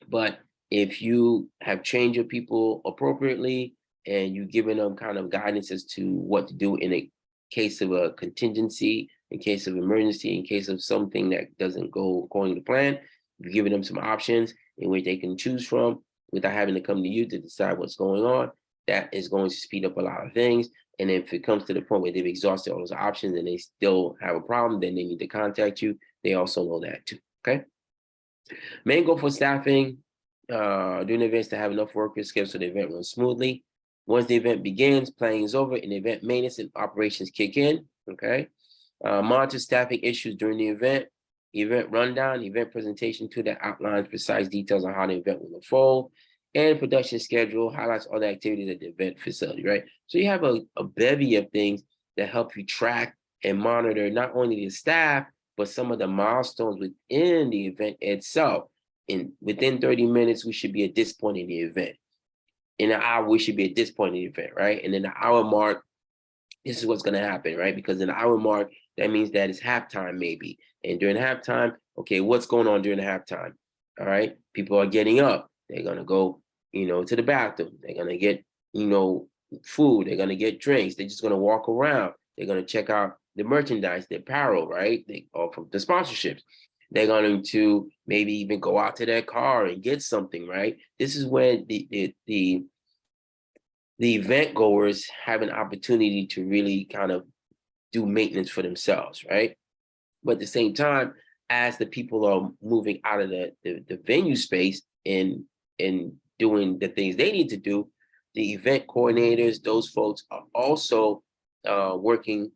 But if you have trained your people appropriately and you've given them kind of guidance as to what to do in a case of a contingency, in case of emergency, in case of something that doesn't go according to plan, you've given them some options in which they can choose from without having to come to you to decide what's going on, that is going to speed up a lot of things. And if it comes to the point where they've exhausted all those options and they still have a problem, then they need to contact you. They also know that too, okay? Main goal for staffing during the events to have enough workers scheduled so the event runs smoothly. Once the event begins, planning is over, and event maintenance and operations kick in. Okay. Monitor staffing issues during the event rundown, event presentation tool that outlines precise details on how the event will unfold, and production schedule highlights all the activities at the event facility, right? So you have a bevy of things that help you track and monitor not only the staff, but some of the milestones within the event itself. And within 30 minutes, we should be at this point in the event. In an hour, we should be at this point in the event, right? And in the hour mark, this is what's going to happen, right? Because in the hour mark, that means that it's halftime maybe. And during halftime, okay, what's going on during the halftime? All right, people are getting up. They're going to go, to the bathroom. They're going to get, food. They're going to get drinks. They're just going to walk around. They're going to check out the merchandise, the apparel, right? Or from the sponsorships. They're going to maybe even go out to their car and get something, right? This is when the event goers have an opportunity to really kind of do maintenance for themselves, right? But at the same time, as the people are moving out of the venue space and doing the things they need to do, the event coordinators, those folks are also working,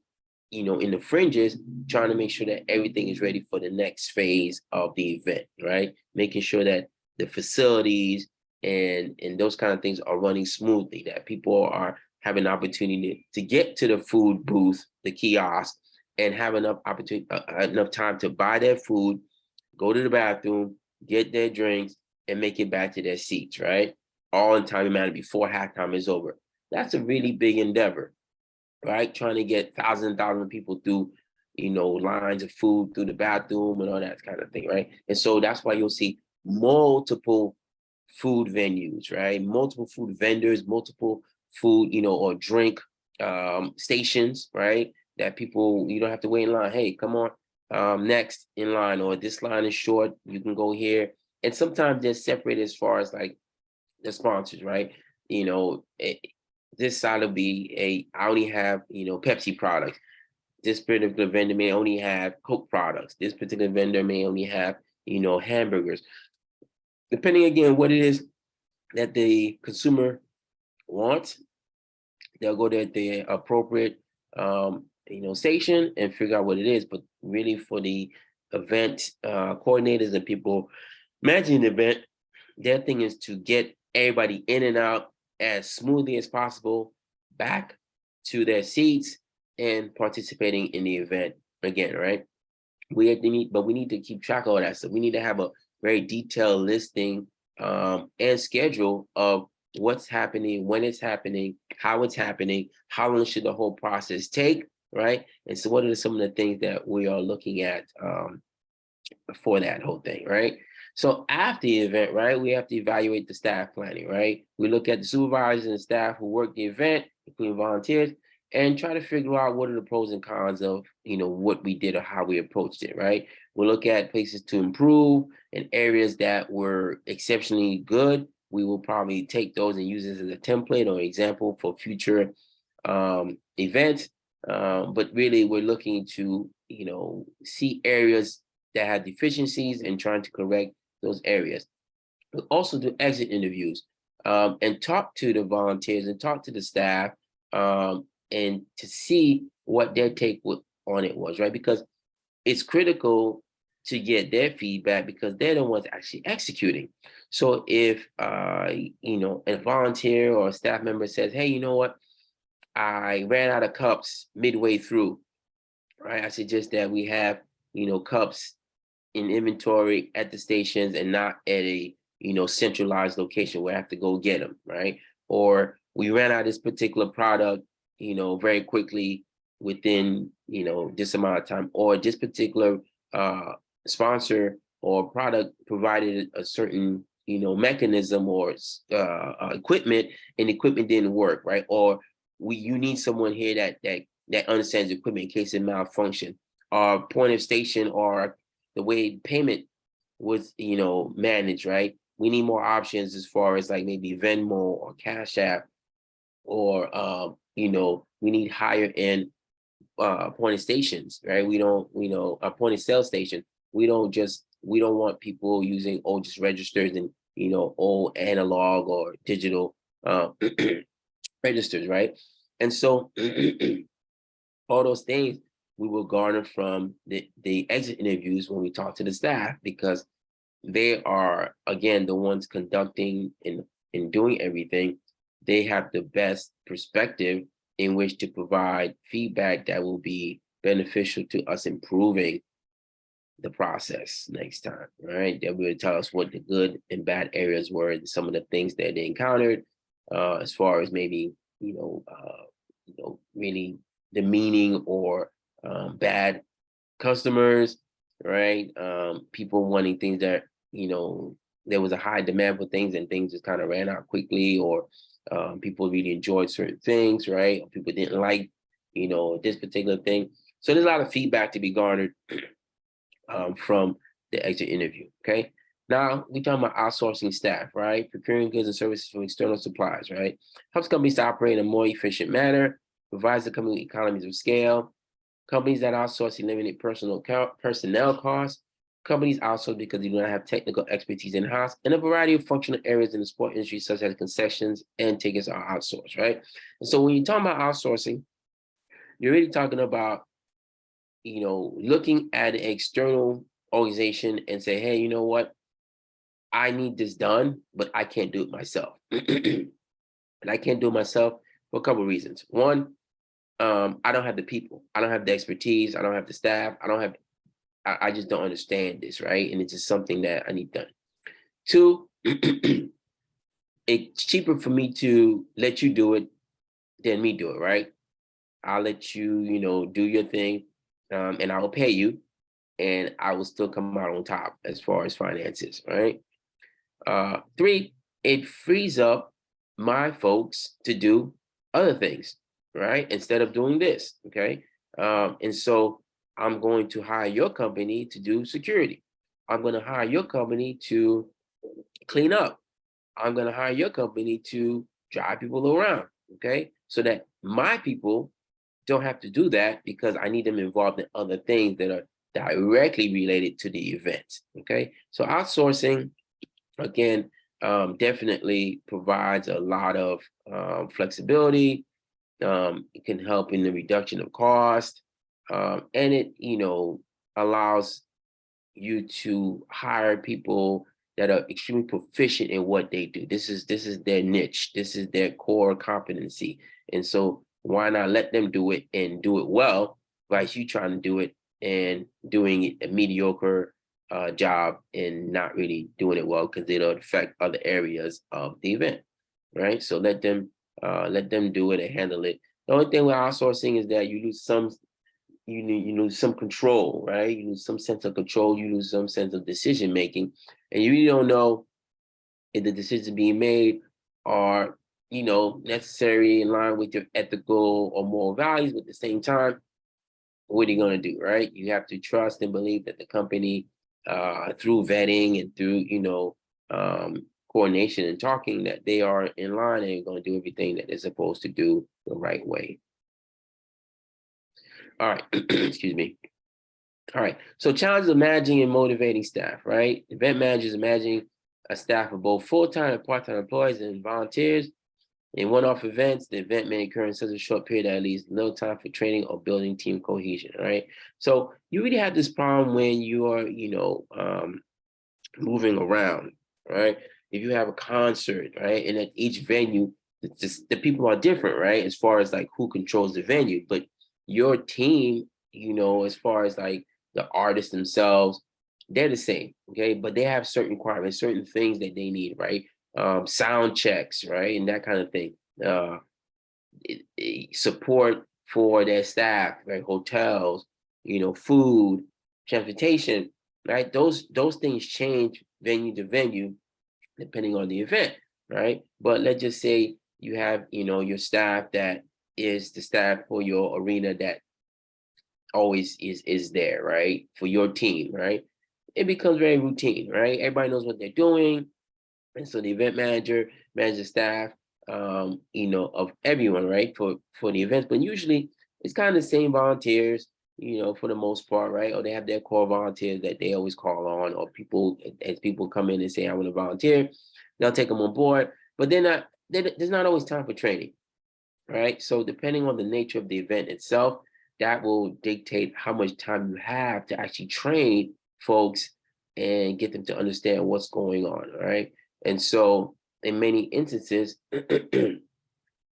in the fringes, trying to make sure that everything is ready for the next phase of the event, right? Making sure that the facilities and those kind of things are running smoothly, that people are having an opportunity to get to the food booth, the kiosk, and have enough opportunity, enough time to buy their food, go to the bathroom, get their drinks, and make it back to their seats, right? All in time and manner before halftime is over. That's a really big endeavor, right? Trying to get thousands and thousands of people through, lines of food through the bathroom and all that kind of thing, right? And so that's why you'll see multiple food venues, right? Multiple food vendors, multiple food, or drink stations, right? That people, you don't have to wait in line. Hey, come on, next in line, or this line is short, you can go here. And sometimes they're separated as far as like the sponsors, right? This side will be I only have, Pepsi products. This particular vendor may only have Coke products. This particular vendor may only have, hamburgers. Depending again what it is that the consumer wants, they'll go to the appropriate station and figure out what it is. But really for the event coordinators and people managing the event, their thing is to get everybody in and out as smoothly as possible, back to their seats and participating in the event again, right? We need to keep track of all that. So we need to have a very detailed listing and schedule of what's happening, when it's happening, how long should the whole process take, right? And so what are some of the things that we are looking at for that whole thing, right? So after the event, right, we have to evaluate the staff planning, right? We look at the supervisors and staff who work the event, including volunteers, and try to figure out what are the pros and cons of, what we did or how we approached it, right? We'll look at places to improve and areas that were exceptionally good. We will probably take those and use this as a template or example for future events. But really, we're looking to, see areas that have deficiencies and trying to correct those areas. We'll also do exit interviews and talk to the volunteers and talk to the staff and to see what their take on it was, right? Because it's critical to get their feedback because they're the ones actually executing. So if a volunteer or a staff member says, hey, you know what, I ran out of cups midway through, right? I suggest that we have, cups in inventory at the stations and not at a, centralized location where I have to go get them, right? Or we ran out of this particular product, very quickly within, this amount of time, or this particular sponsor or product provided a certain, mechanism or equipment, and equipment didn't work, right? Or you need someone here that understands equipment in case it malfunction. Our point of station or the way payment was, managed, right? We need more options as far as like maybe Venmo or Cash App, or we need higher end point of stations, right? We don't, a point of sale station. We don't want people using old just registers and old analog or digital registers, right? And so all those things we will garner from the exit interviews when we talk to the staff, because they are, again, the ones conducting and doing everything. They have the best perspective in which to provide feedback that will be beneficial to us improving the process next time, right? They will tell us what the good and bad areas were and some of the things that they encountered, as far as maybe, really demeaning or bad customers, right? People wanting things that, there was a high demand for things and things just kind of ran out quickly, or people really enjoyed certain things, right? Or people didn't like, this particular thing. So there's a lot of feedback to be garnered from the exit interview, okay? Now, we're talking about outsourcing staff, right? Procuring goods and services from external suppliers, right? Helps companies to operate in a more efficient manner, provides the company economies of scale. Companies that outsource eliminate personnel costs. Companies outsource because they do not have technical expertise in-house, and a variety of functional areas in the sport industry, such as concessions and tickets, are outsourced, right? And so when you're talking about outsourcing, you're really talking about, looking at an external organization and say, hey, you know what? I need this done, but I can't do it myself. And I can't do it myself for a couple of reasons. One, I don't have the people. I don't have the expertise. I don't have the staff. I just don't understand this, right? And it's just something that I need done. Two, it's cheaper for me to let you do it than me do it, right? I'll let you, do your thing, and I will pay you, and I will still come out on top as far as finances, right? Three, it frees up my folks to do other things, right? Instead of doing this, okay? And so I'm going to hire your company to do security. I'm going to hire your company to clean up. I'm going to hire your company to drive people around, okay? So that my people don't have to do that, because I need them involved in other things that are directly related to the event, okay? So outsourcing, again, definitely provides a lot of flexibility. It can help in the reduction of cost, and it, allows you to hire people that are extremely proficient in what they do. This is their niche. This is their core competency, and so why not let them do it and do it well, versus you trying to do it and doing it a mediocre job and not really doing it well, because it'll affect other areas of the event, right? So let them do it and handle it. The only thing with outsourcing is that you lose some, you lose some control, right? You lose some sense of control. You lose some sense of decision making, and you really don't know if the decisions being made are, necessary in line with your ethical or moral values. But at the same time, what are you going to do, right? You have to trust and believe that the company, through vetting and through, coordination and talking, that they are in line and going to do everything that they're supposed to do the right way. All right, excuse me. All right, so challenges of managing and motivating staff, right? Event managers are managing a staff of both full-time and part-time employees and volunteers. In one-off events, the event may occur in such a short period that leaves little time for training or building team cohesion, right? So you really have this problem when you are, moving around, right? If you have a concert, right, and at each venue, the people are different, right? As far as like who controls the venue, but your team, as far as like the artists themselves, they're the same, okay? But they have certain requirements, certain things that they need, right? Sound checks, right, and that kind of thing. Uh, Support for their staff, right? Hotels, food, transportation, right? Those things change venue to venue depending on the event, right? But let's just say you have, your staff that is the staff for your arena that always is there, right? For your team, right? It becomes very routine, right? Everybody knows what they're doing. And so the event manager manages staff, of everyone, right, for the events. But usually it's kind of the same volunteers, for the most part, right? Or they have their core volunteers that they always call on, or people as people come in and say, "I want to volunteer," they'll take them on board. But there's not always time for training, right? So depending on the nature of the event itself, that will dictate how much time you have to actually train folks and get them to understand what's going on, right? And so in many instances, if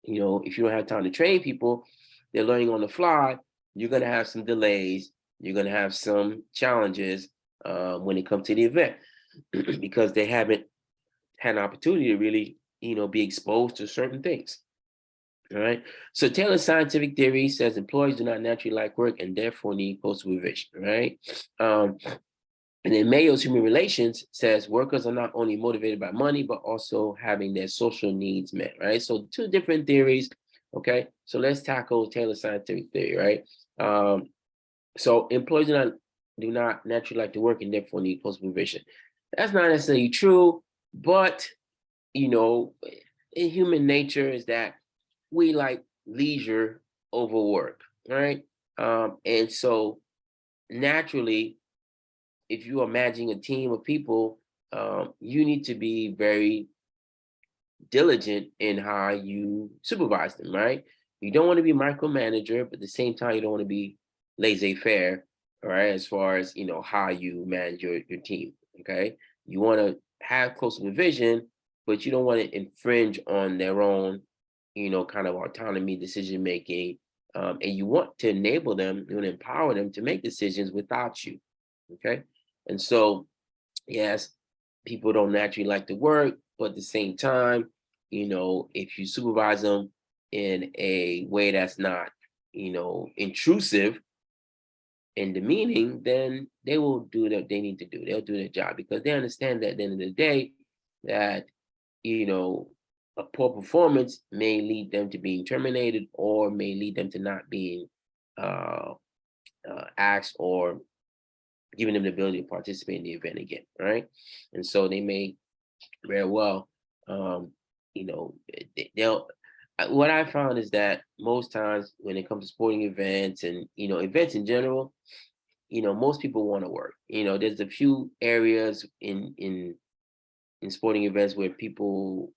you don't have time to train people, they're learning on the fly, you're going to have some delays, you're going to have some challenges when it comes to the event because they haven't had an opportunity to really, be exposed to certain things. All right. So Taylor's scientific theory says employees do not naturally like work and therefore need post-supervision. Right. And then Mayo's human relations says workers are not only motivated by money, but also having their social needs met. Right. So two different theories. Okay. So let's tackle Taylor's scientific theory. Right. So employees do not naturally like to work and therefore need post-supervision. That's not necessarily true, but in human nature is that we like leisure over work, right? And so naturally, if you are managing a team of people, you need to be very diligent in how you supervise them, right? You don't want to be micromanager, but at the same time, you don't want to be laissez-faire, all right, as far as how you manage your team. Okay. You want to have close supervision, but you don't want to infringe on their own, kind of autonomy, decision making. And you want to enable them, you want to empower them to make decisions without you. Okay. And so yes, people don't naturally like to work, but at the same time, if you supervise them in a way that's not, intrusive and demeaning, then they will do what they need to do. They'll do their job because they understand that at the end of the day, that, you know, a poor performance may lead them to being terminated or may lead them to not being uh, asked or giving them the ability to participate in the event again, right? And so they may very well, um, they'll. What I found is that most times when it comes to sporting events and events in general, most people want to work. There's a few areas in sporting events where people,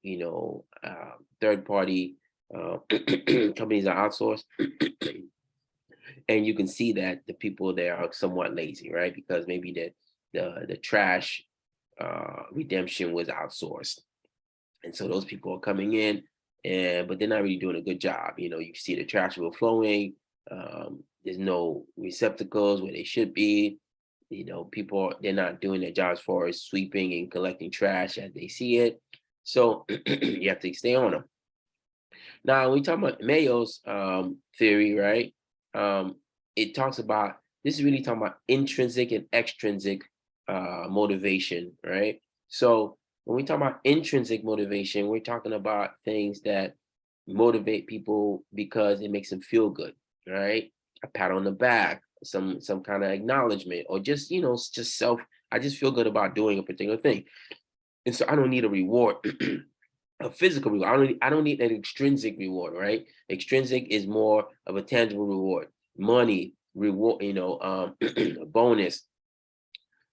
third party companies are outsourced, and you can see that the people there are somewhat lazy, right? Because maybe the trash redemption was outsourced, and so those people are coming in, and but they're not really doing a good job. You see the trash overflowing. There's no receptacles where they should be. People they're not doing their job as far as sweeping and collecting trash as they see it. So you have to stay on them. Now, when we talk about Mayo's theory, right? It talks about this is really talking about intrinsic and extrinsic motivation, right? So when we talk about intrinsic motivation, we're talking about things that motivate people because it makes them feel good, right? A pat on the back, some kind of acknowledgement, or just just self. I just feel good about doing a particular thing, and so I don't need a reward. A physical reward. I don't need an extrinsic reward, right? Extrinsic is more of a tangible reward, money, reward, a bonus.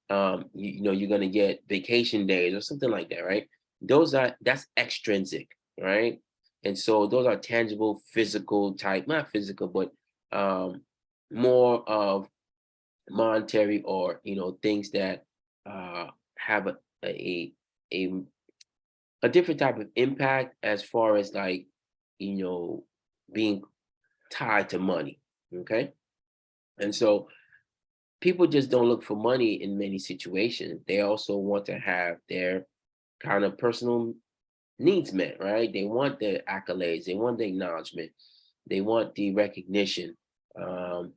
You're gonna get vacation days or something like that, right? That's extrinsic, right? And so those are tangible, physical type, not physical, but um, more of monetary or things that uh, have a a a different type of impact as far as like you know being tied to money. Okay, and so people just don't look for money in many situations. They also want to have their kind of personal needs met, right? They want the accolades, they want the acknowledgement, they want the recognition.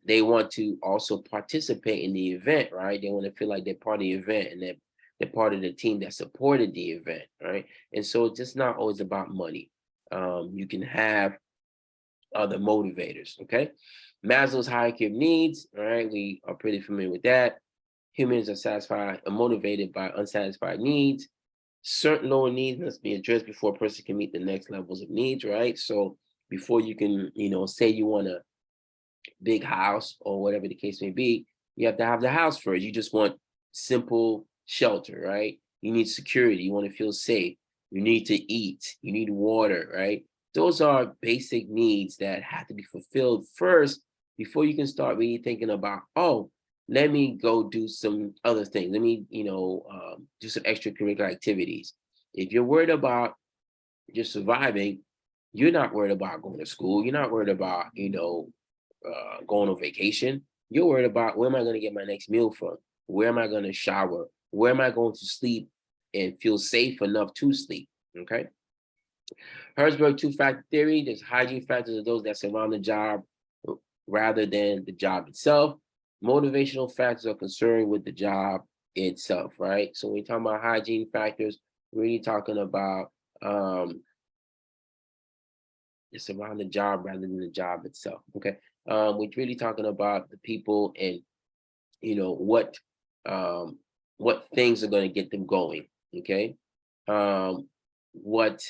They want to also participate in the event, right? They want to feel like they're part of the event and that they're part of the team that supported the event, right? And so it's just not always about money. You can have other motivators, okay? Maslow's hierarchy of needs, all right? We are pretty familiar with that. Humans are satisfied or motivated by unsatisfied needs. Certain lower needs must be addressed before a person can meet the next levels of needs, right? So before you can, say you want a big house or whatever the case may be, you have to have the house first. You just want simple shelter, right? You need security. You want to feel safe. You need to eat. You need water, right? Those are basic needs that have to be fulfilled first before you can start really thinking about, oh, let me go do some other things. Let me, do some extracurricular activities. If you're worried about just surviving, you're not worried about going to school. You're not worried about, going on vacation. You're worried about where am I going to get my next meal from? Where am I going to shower? Where am I going to sleep and feel safe enough to sleep? Okay. Herzberg two-factor theory, there's hygiene factors of those that surround the job rather than the job itself. Motivational factors are concerned with the job itself, right? So when we talk about hygiene factors, we're really talking about it's around the job rather than the job itself. Okay. We're really talking about the people and you know what um what things are going to get them going. Okay. What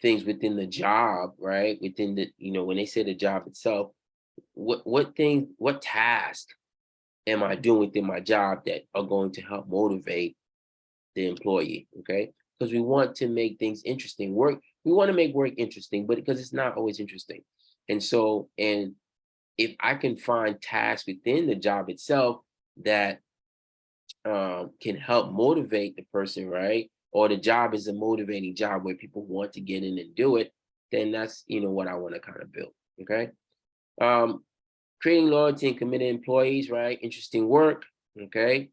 things within the job, right? Within the, when they say the job itself, what things, what task am I doing within my job that are going to help motivate the employee? Okay. Because we want to make things interesting. We want to make work interesting, but because it's not always interesting. And if I can find tasks within the job itself that can help motivate the person, right? Or the job is a motivating job where people want to get in and do it, then that's what I want to kind of build. Okay. Um, Creating loyalty and committed employees, right? Interesting work. Okay.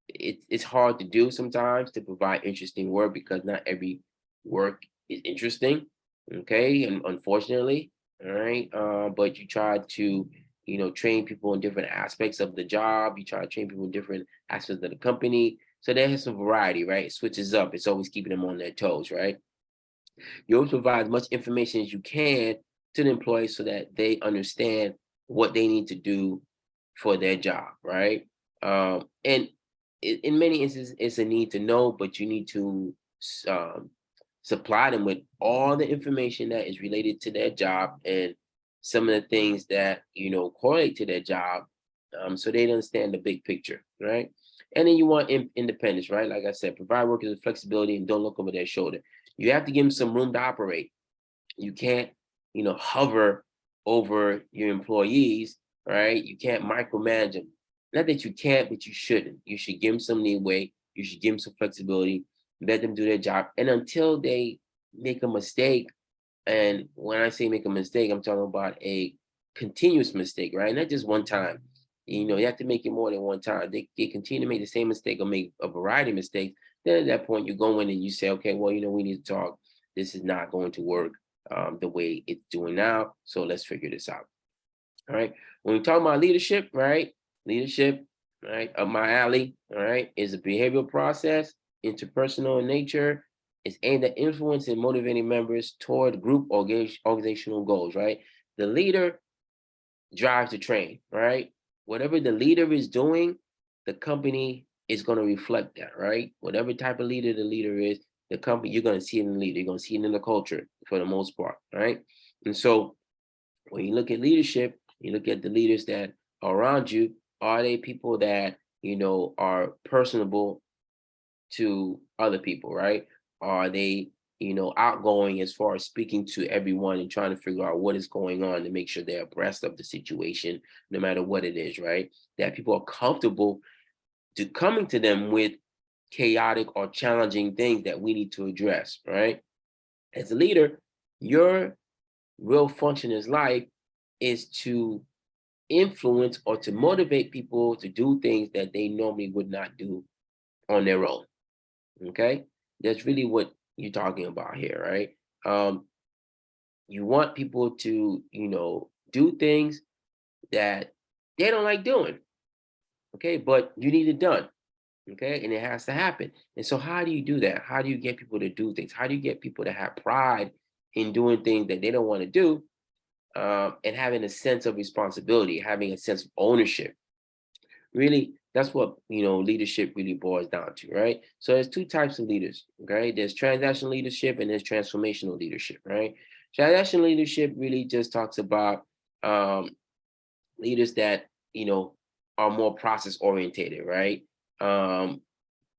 It's hard to do sometimes to provide interesting work because not every work is interesting. Okay. And unfortunately, all right. But you try to, train people in different aspects of the job. You try to train people in different aspects of the company. So there has some variety, right? It switches up. It's always keeping them on their toes, right? You always provide as much information as you can to the employees so that they understand what they need to do for their job, right? And in many instances, it's a need to know, but you need to um, supply them with all the information that is related to their job and some of the things that correlate to their job, so they understand the big picture, right? And then you want independence, right? Like I said, provide workers with flexibility and don't look over their shoulder. You have to give them some room to operate. You can't, hover over your employees, right? You can't micromanage them. Not that you can't, but you shouldn't. You should give them some leeway. You should give them some flexibility. Let them do their job. And until they make a mistake, and when I say make a mistake, I'm talking about a continuous mistake, right? Not just one time. You have to make it more than one time. They continue to make the same mistake or make a variety of mistakes. Then at that point, you go in and you say, okay, well, we need to talk. This is not going to work the way it's doing now. So let's figure this out. All right. When we talk about leadership, right? Leadership, right, up my alley, all right, is a behavioral process, interpersonal in nature. It's aimed at influencing and motivating members toward group or organizational goals, right? The leader drives the train, right? Whatever the leader is doing, the company is going to reflect that, right? Whatever type of leader the leader is, the company, you're going to see it in the leader. You're going to see it in the culture for the most part, right? And so when you look at leadership, you look at the leaders that are around you, are they people that, are personable to other people, right? Are they, outgoing as far as speaking to everyone and trying to figure out what is going on to make sure they're abreast of the situation, no matter what it is, right? That people are comfortable to coming to them with chaotic or challenging things that we need to address, right? As a leader, your real function in life is to influence or to motivate people to do things that they normally would not do on their own. Okay, that's really what you're talking about here, right? um you want people to do things that they don't like doing, okay, but you need it done, okay, and it has to happen. And so how do you do that? How do you get people to do things? How do you get people to have pride in doing things that they don't want to do, and having a sense of responsibility, having a sense of ownership? Really, that's what leadership really boils down to, right? So there's two types of leaders, okay? There's transactional leadership and there's transformational leadership, right? Transactional leadership really just talks about um, leaders that are more process orientated, right? um,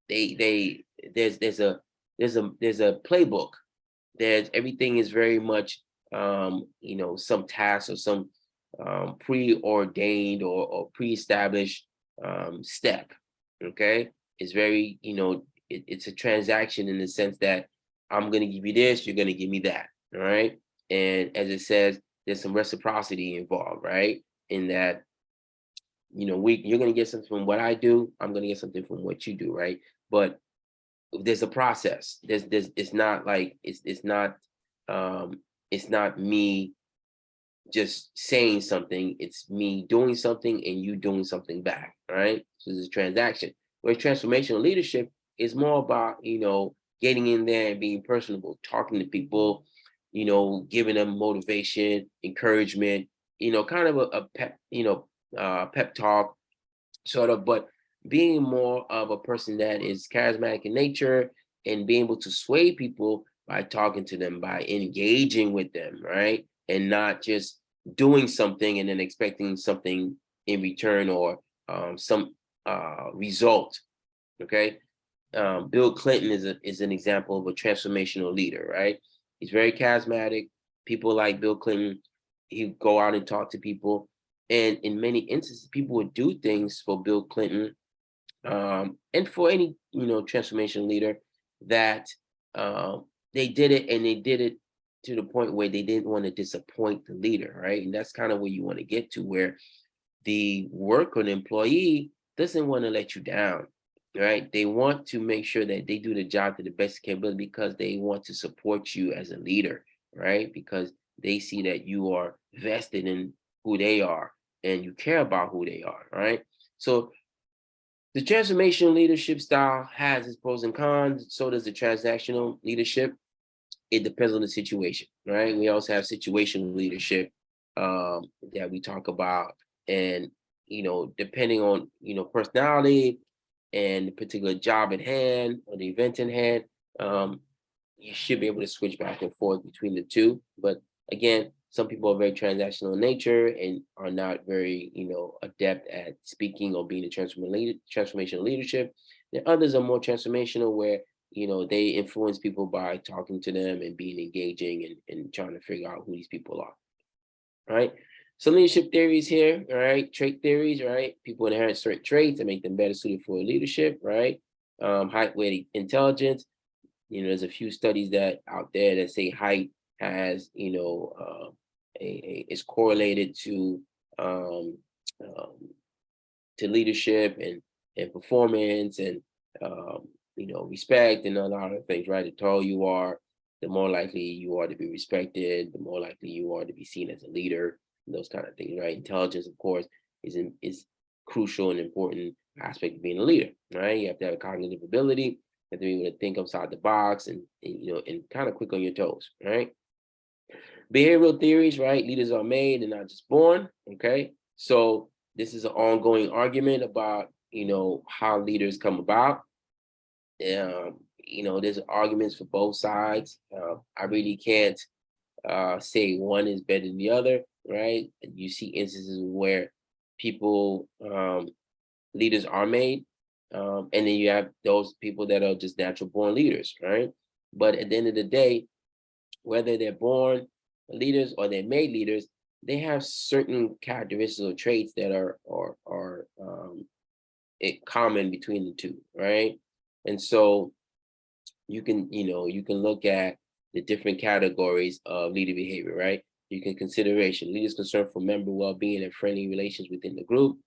they there's a playbook. There's everything is very much some tasks or some preordained or pre-established step. Okay, it's very it's a transaction in the sense that I'm going to give you this, you're going to give me that. All right, and as it says, there's some reciprocity involved, right? In that you're going to get something from what I do, I'm going to get something from what you do, right? But there's a process. There's it's not like um it's not me just saying something, it's me doing something and you doing something back, right? So there's a transaction. Whereas transformational leadership is more about getting in there and being personable, talking to people, giving them motivation, encouragement, kind of a pep, pep talk sort of, but being more of a person that is charismatic in nature and being able to sway people by talking to them, by engaging with them, right? And not just doing something and then expecting something in return or some result. Okay. Bill Clinton is an example of a transformational leader, right? He's very charismatic. People like Bill Clinton, he go out and talk to people, and in many instances, people would do things for Bill Clinton, and for any transformation leader that they did it, and they did it to the point where they didn't want to disappoint the leader, right? And that's kind of where you want to get to, where the worker, the employee, doesn't want to let you down, right? They want to make sure that they do the job to the best capability because they want to support you as a leader, right? Because they see that you are vested in who they are and you care about who they are, right? So the transformational leadership style has its pros and cons. So does the transactional leadership. It depends on the situation, right? We also have situational leadership that we talk about, and depending on personality and the particular job at hand or the event in hand, um, you should be able to switch back and forth between the two. But again, some people are very transactional in nature and are not very, adept at speaking or being a transformational leadership. And others are more transformational where, they influence people by talking to them and being engaging and trying to figure out who these people are. Right. Some leadership theories here, all right, trait theories, right? People inherit certain traits that make them better suited for leadership, right? Height, weight, intelligence. There's a few studies that out there that say height has, is correlated um, um, to leadership and performance and respect and a lot of things, right? The taller you are, the more likely you are to be respected, the more likely you are to be seen as a leader, and those kind of things, right? Intelligence, of course, is crucial and important aspect of being a leader, right? You have to have a cognitive ability, you have to be able to think outside the box and kind of quick on your toes, right? Behavioral theories, right? Leaders are made and not just born. Okay. So this is an ongoing argument about, how leaders come about. There's arguments for both sides. I really can't say one is better than the other, right? You see instances where people, leaders are made, and then you have those people that are just natural born leaders, right? But at the end of the day, whether they're born leaders or they're made leaders, they have certain characteristics or traits that are common between the two, right? And so you can look at the different categories of leader behavior, right? You can consideration, leaders concerned for member well-being and friendly relations within the group.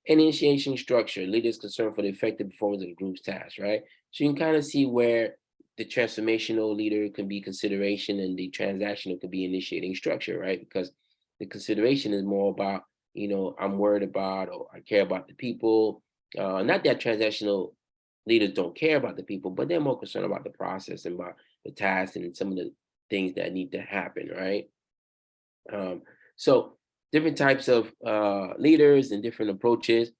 Initiation structure, leaders concerned for the effective performance of the group's tasks, right? So you can kind of see where the transformational leader can be consideration and the transactional could be initiating structure, right? Because the consideration is more about, I'm worried about or I care about the people. Not that transactional leaders don't care about the people, but they're more concerned about the process and about the tasks and some of the things that need to happen, right? Um, so different types of leaders and different approaches.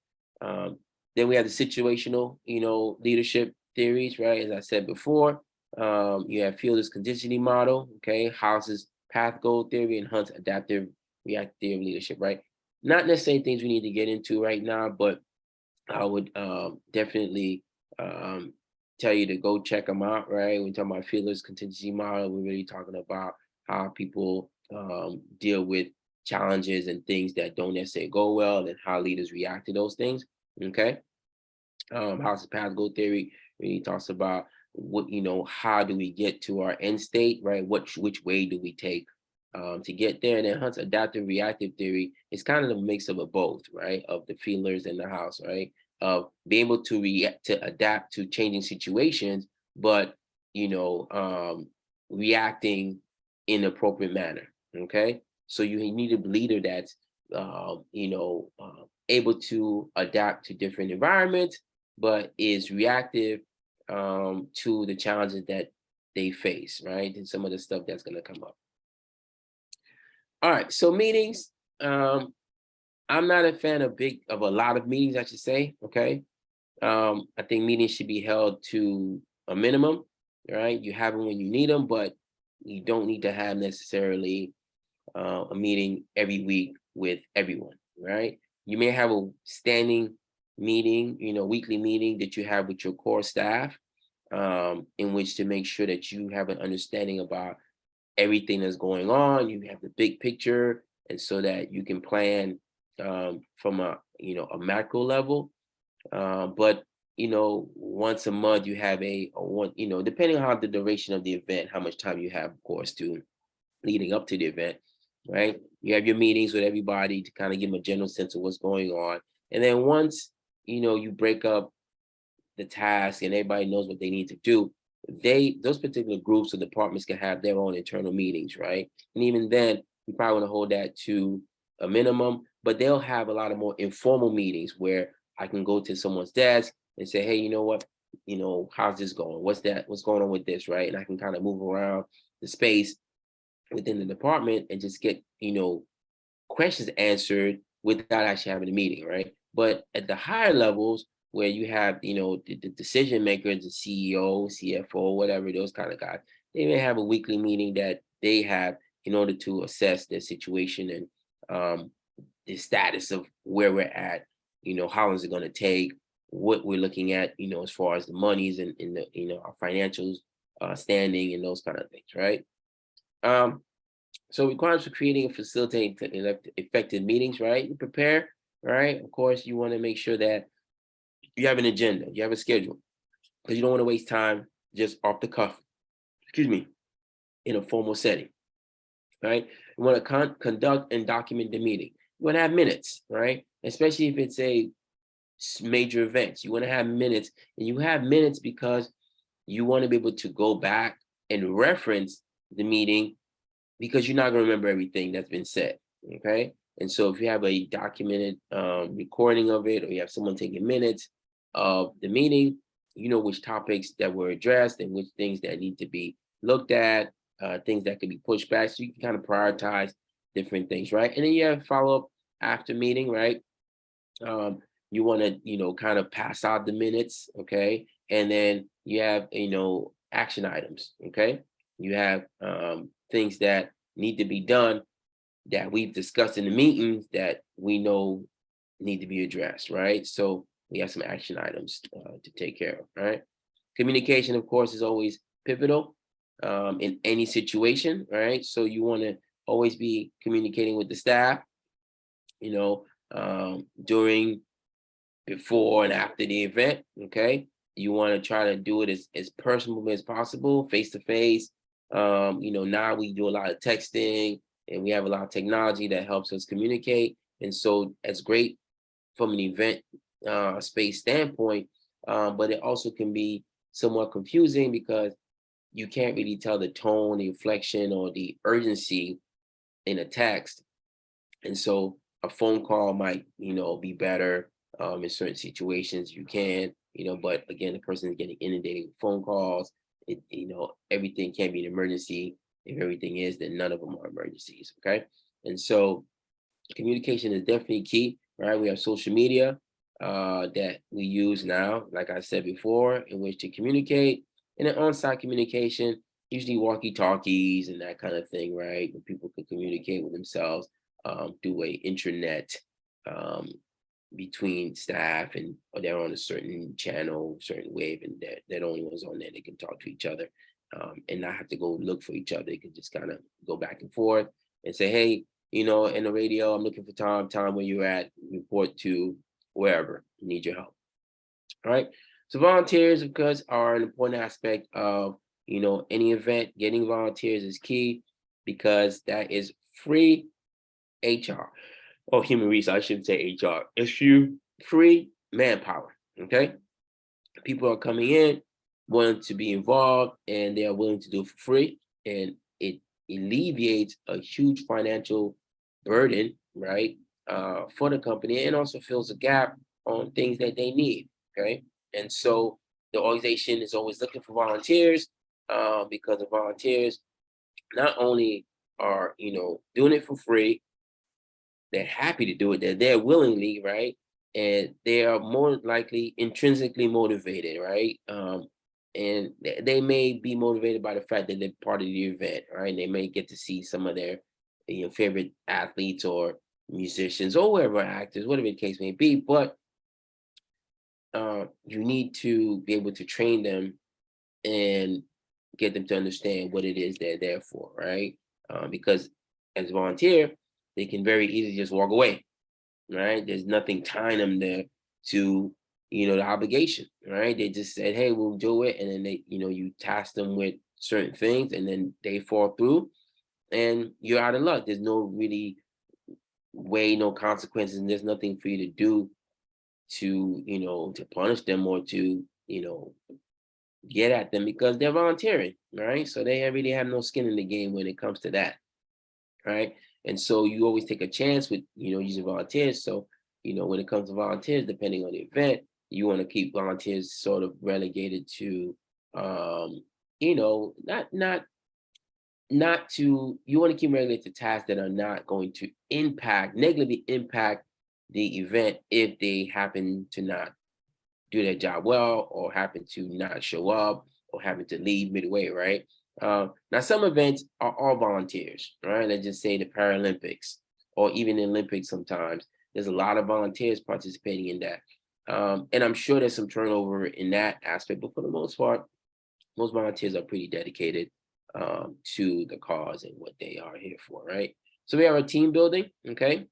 Um, then we have the situational, leadership theories, right? As I said before, you have Field's contingency model, okay, House's path goal theory, and Hunt's adaptive reactive leadership, right? Not necessarily things we need to get into right now, but I would definitely um, tell you to go check them out, right? When talking about Fielder's contingency model, we're really talking about how people deal with challenges and things that don't necessarily go well and how leaders react to those things. Okay. House of Pascal theory really talks about how do we get to our end state, right? Which way do we take to get there? And then Hunt's adaptive reactive theory is kind of a mix of a both, right? Of the feelers and the house, right? Of being able to react to adapt to changing situations, but reacting in an appropriate manner. Okay. So you need a leader that's able to adapt to different environments but is reactive to the challenges that they face, right? And some of the stuff that's going to come up. All right, so meetings. I'm not a fan of a lot of meetings, I should say. Okay, I think meetings should be held to a minimum, right? You have them when you need them, but you don't need to have necessarily a meeting every week with everyone, right? You may have a standing meeting, weekly meeting that you have with your core staff, in which to make sure that you have an understanding about everything that's going on. You have the big picture, and so that you can plan from a macro level. But once a month you have a one, depending on how the duration of the event, how much time you have, of course, to leading up to the event, right? You have your meetings with everybody to kind of give them a general sense of what's going on. And then once, you break up the task and everybody knows what they need to do, those particular groups or departments can have their own internal meetings, right? And even then, you probably want to hold that to a minimum, but they'll have a lot of more informal meetings where I can go to someone's desk and say, hey, you know what? How's this going? What's going on with this, right? And I can kind of move around the space within the department and just get questions answered without actually having a meeting, right? But at the higher levels where you have the decision makers, the CEO, CFO, whatever, those kind of guys, they may have a weekly meeting that they have in order to assess their situation and the status of where we're at, how long is it going to take, what we're looking at, as far as the monies and in the our financials standing and those kind of things, right? So requirements for creating and facilitating effective meetings, right? You prepare, right? Of course, you want to make sure that you have an agenda, you have a schedule, because you don't want to waste time just off the cuff, excuse me, in a formal setting, right? You want to conduct and document the meeting. You want to have minutes, right? Especially if it's a major events. You want to have minutes, and you have minutes because you want to be able to go back and reference the meeting because you're not going to remember everything that's been said. Okay. And so if you have a documented recording of it, or you have someone taking minutes of the meeting, you know which topics that were addressed and which things that need to be looked at, things that could be pushed back. So you can kind of prioritize different things, right? And then you have follow up after meeting, right? You want to, kind of pass out the minutes, okay? And then you have, action items, okay? You have things that need to be done that we've discussed in the meetings that we know need to be addressed, right? So we have some action items to take care of, right? Communication, of course, is always pivotal. in any situation, right? So you want to always be communicating with the staff, you know, during, before, and after the event. Okay, you want to try to do it as personable as possible, face to face. Now we do a lot of texting, and we have a lot of technology that helps us communicate. And so it's great from an event space standpoint, but it also can be somewhat confusing because you can't really tell the tone, the inflection, or the urgency in a text. And so a phone call might, be better in certain situations. You can, but again, the person is getting inundated with phone calls. Everything can be an emergency. If everything is, then none of them are emergencies. Okay. And so communication is definitely key, right? We have social media that we use now, like I said before, in which to communicate. And an on-site communication, usually walkie-talkies and that kind of thing, right? Where people can communicate with themselves through a intranet um, between staff, and or they're on a certain channel, certain wave, and they're the only ones on there. They can talk to each other and not have to go look for each other. They can just kind of go back and forth and say, hey, in the radio, I'm looking for Tom, where you're at, report to wherever, need your help. All right. So volunteers, of course, are an important aspect of, any event. Getting volunteers is key because that is free HR or human resource. I shouldn't say HR. It's free manpower. Okay. People are coming in, wanting to be involved, and they are willing to do it for free. And it alleviates a huge financial burden, right, for the company, and also fills a gap on things that they need. Okay. And so the organization is always looking for volunteers because the volunteers not only are, doing it for free, they're happy to do it. They're there willingly, right? And they are more likely intrinsically motivated, right? And they may be motivated by the fact that they're part of the event, right? And they may get to see some of their, favorite athletes or musicians or whatever, actors, whatever the case may be. But you need to be able to train them and get them to understand what it is they're there for, right? Because as a volunteer, they can very easily just walk away, right? There's nothing tying them there to, the obligation, right? They just said, hey, we'll do it. And then you task them with certain things, and then they fall through and you're out of luck. There's no really way, no consequences, and there's nothing for you to do to, to punish them or to, get at them because they're volunteering, right? So they really have no skin in the game when it comes to that, right? And so you always take a chance with, using volunteers. So, when it comes to volunteers, depending on the event, you want to keep volunteers sort of relegated to, not to, you want to keep relegated to tasks that are not going to negatively impact the event if they happen to not do their job well, or happen to not show up, or happen to leave midway, right? Now, some events are all volunteers, right? Let's just say the Paralympics or even the Olympics sometimes. There's a lot of volunteers participating in that. And I'm sure there's some turnover in that aspect, but for the most part, most volunteers are pretty dedicated to the cause and what they are here for, right? So we have our team building, okay?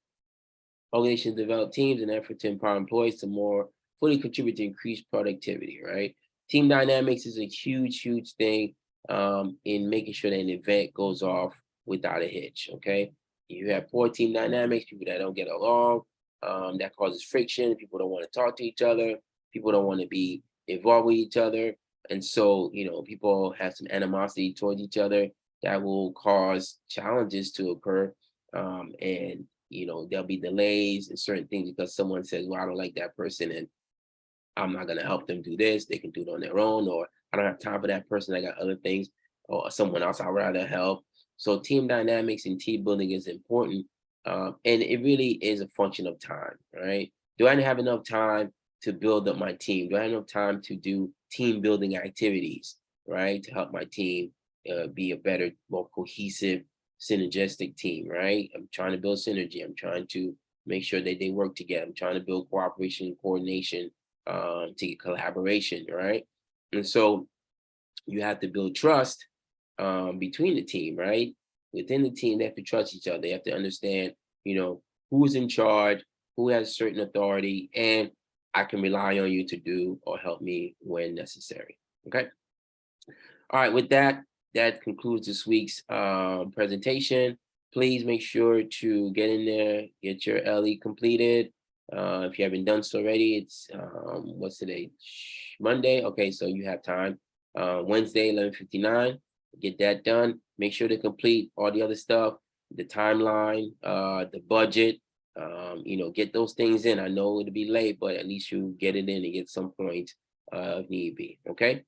Organizations develop teams in an effort to empower employees to more fully contribute to increased productivity, right? Team dynamics is a huge, huge thing in making sure that an event goes off without a hitch, okay? You have poor team dynamics, people that don't get along, that causes friction, people don't want to talk to each other, people don't want to be involved with each other. And so, people have some animosity towards each other that will cause challenges to occur. And there'll be delays and certain things because someone says, well, I don't like that person and I'm not going to help them do this. They can do it on their own, or I don't have time for that person. I got other things, or someone else I'd rather help. So team dynamics and team building is important. And it really is a function of time, right? Do I have enough time to build up my team? Do I have enough time to do team building activities, right? To help my team be a better, more cohesive, synergistic team, right? I'm trying to build synergy. I'm trying to make sure that they work together. I'm trying to build cooperation and coordination to get collaboration, right? And so you have to build trust between the team, right? Within the team, they have to trust each other. They have to understand, who's in charge, who has certain authority, and I can rely on you to do or help me when necessary. Okay. All right. With that, that concludes this week's presentation. Please make sure to get in there, get your LE completed. If you haven't done so already, it's what's today? Monday. Okay, so you have time. Wednesday, 11:59. Get that done. Make sure to complete all the other stuff, the timeline, the budget. Get those things in. I know it'll be late, but at least you get it in and get some point if need be. Okay.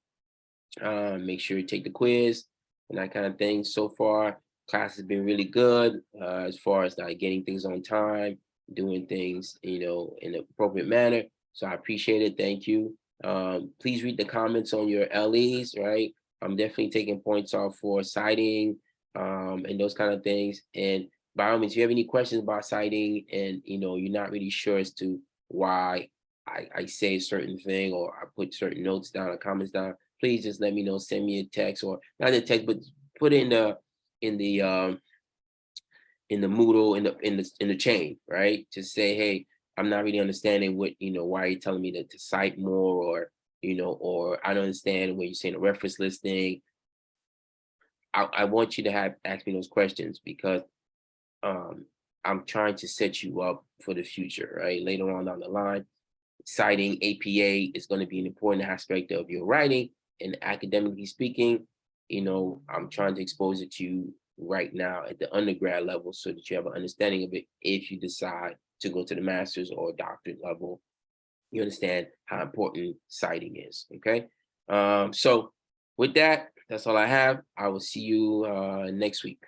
Make sure you take the quiz and that kind of thing. So far, class has been really good as far as like getting things on time, doing things, in an appropriate manner. So I appreciate it. Thank you. Please read the comments on your LEs, right? I'm definitely taking points off for citing and those kind of things. And by all means, if you have any questions about citing and you're not really sure as to why I say a certain thing or I put certain notes down or comments down, please just let me know. Send me a text or not a text, but put it in the Moodle in the chain, right? Just say, hey, I'm not really understanding why you're telling me to cite more or I don't understand when you're saying a reference listing. I want you to ask me those questions because I'm trying to set you up for the future, right? Later on down the line, citing APA is going to be an important aspect of your writing. And academically speaking, I'm trying to expose it to you right now at the undergrad level so that you have an understanding of it if you decide to go to the master's or doctorate level. You understand how important citing is. Okay. So with that, that's all I have. I will see you next week.